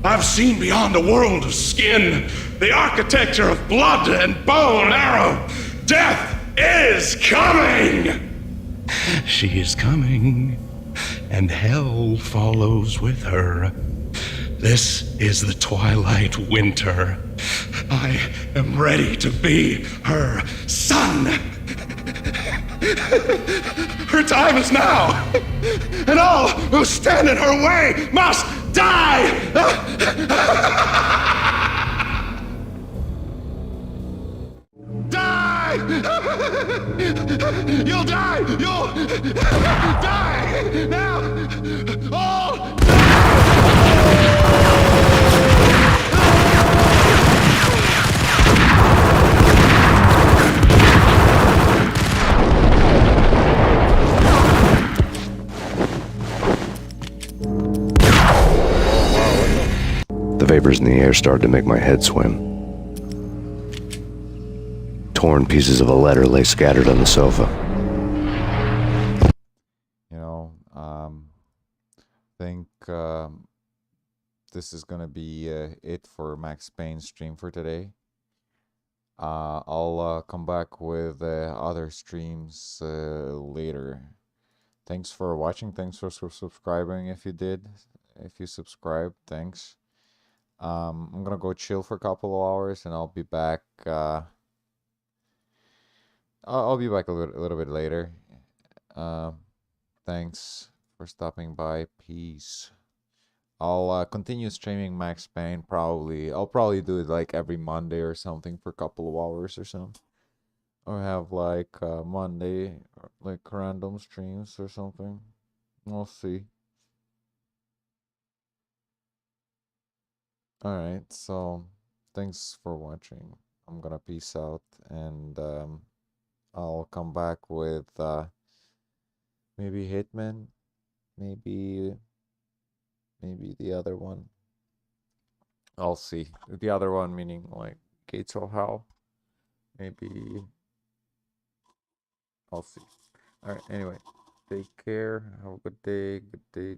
I've seen beyond the world of skin, the architecture of blood and bow and arrow. Death is coming! She is coming, and hell follows with her. This is the twilight winter. I am ready to be her son. Her time is now, and all who stand in her way must die! Die! You'll die! You'll die! Now! All The vapors in the air started to make my head swim. Torn pieces of a letter lay scattered on the sofa. You know, think this is gonna be it for Max Payne stream for today. I'll come back with other streams later. Thanks for watching. Thanks for subscribing if you did. If you subscribed, thanks. I'm gonna go chill for a couple of hours and I'll be back. I'll be back a little bit later. Thanks for stopping by. Peace. I'll continue streaming Max Payne probably. I'll probably do it like every Monday or something for a couple of hours or something. Or have like Monday like random streams or something. We'll see. Alright, so thanks for watching. I'm gonna peace out and I'll come back with maybe Hitman, maybe the other one. I'll see. The other one meaning like Gates of Hell. Maybe I'll see. Alright, anyway. Take care. Have a good day. Good day.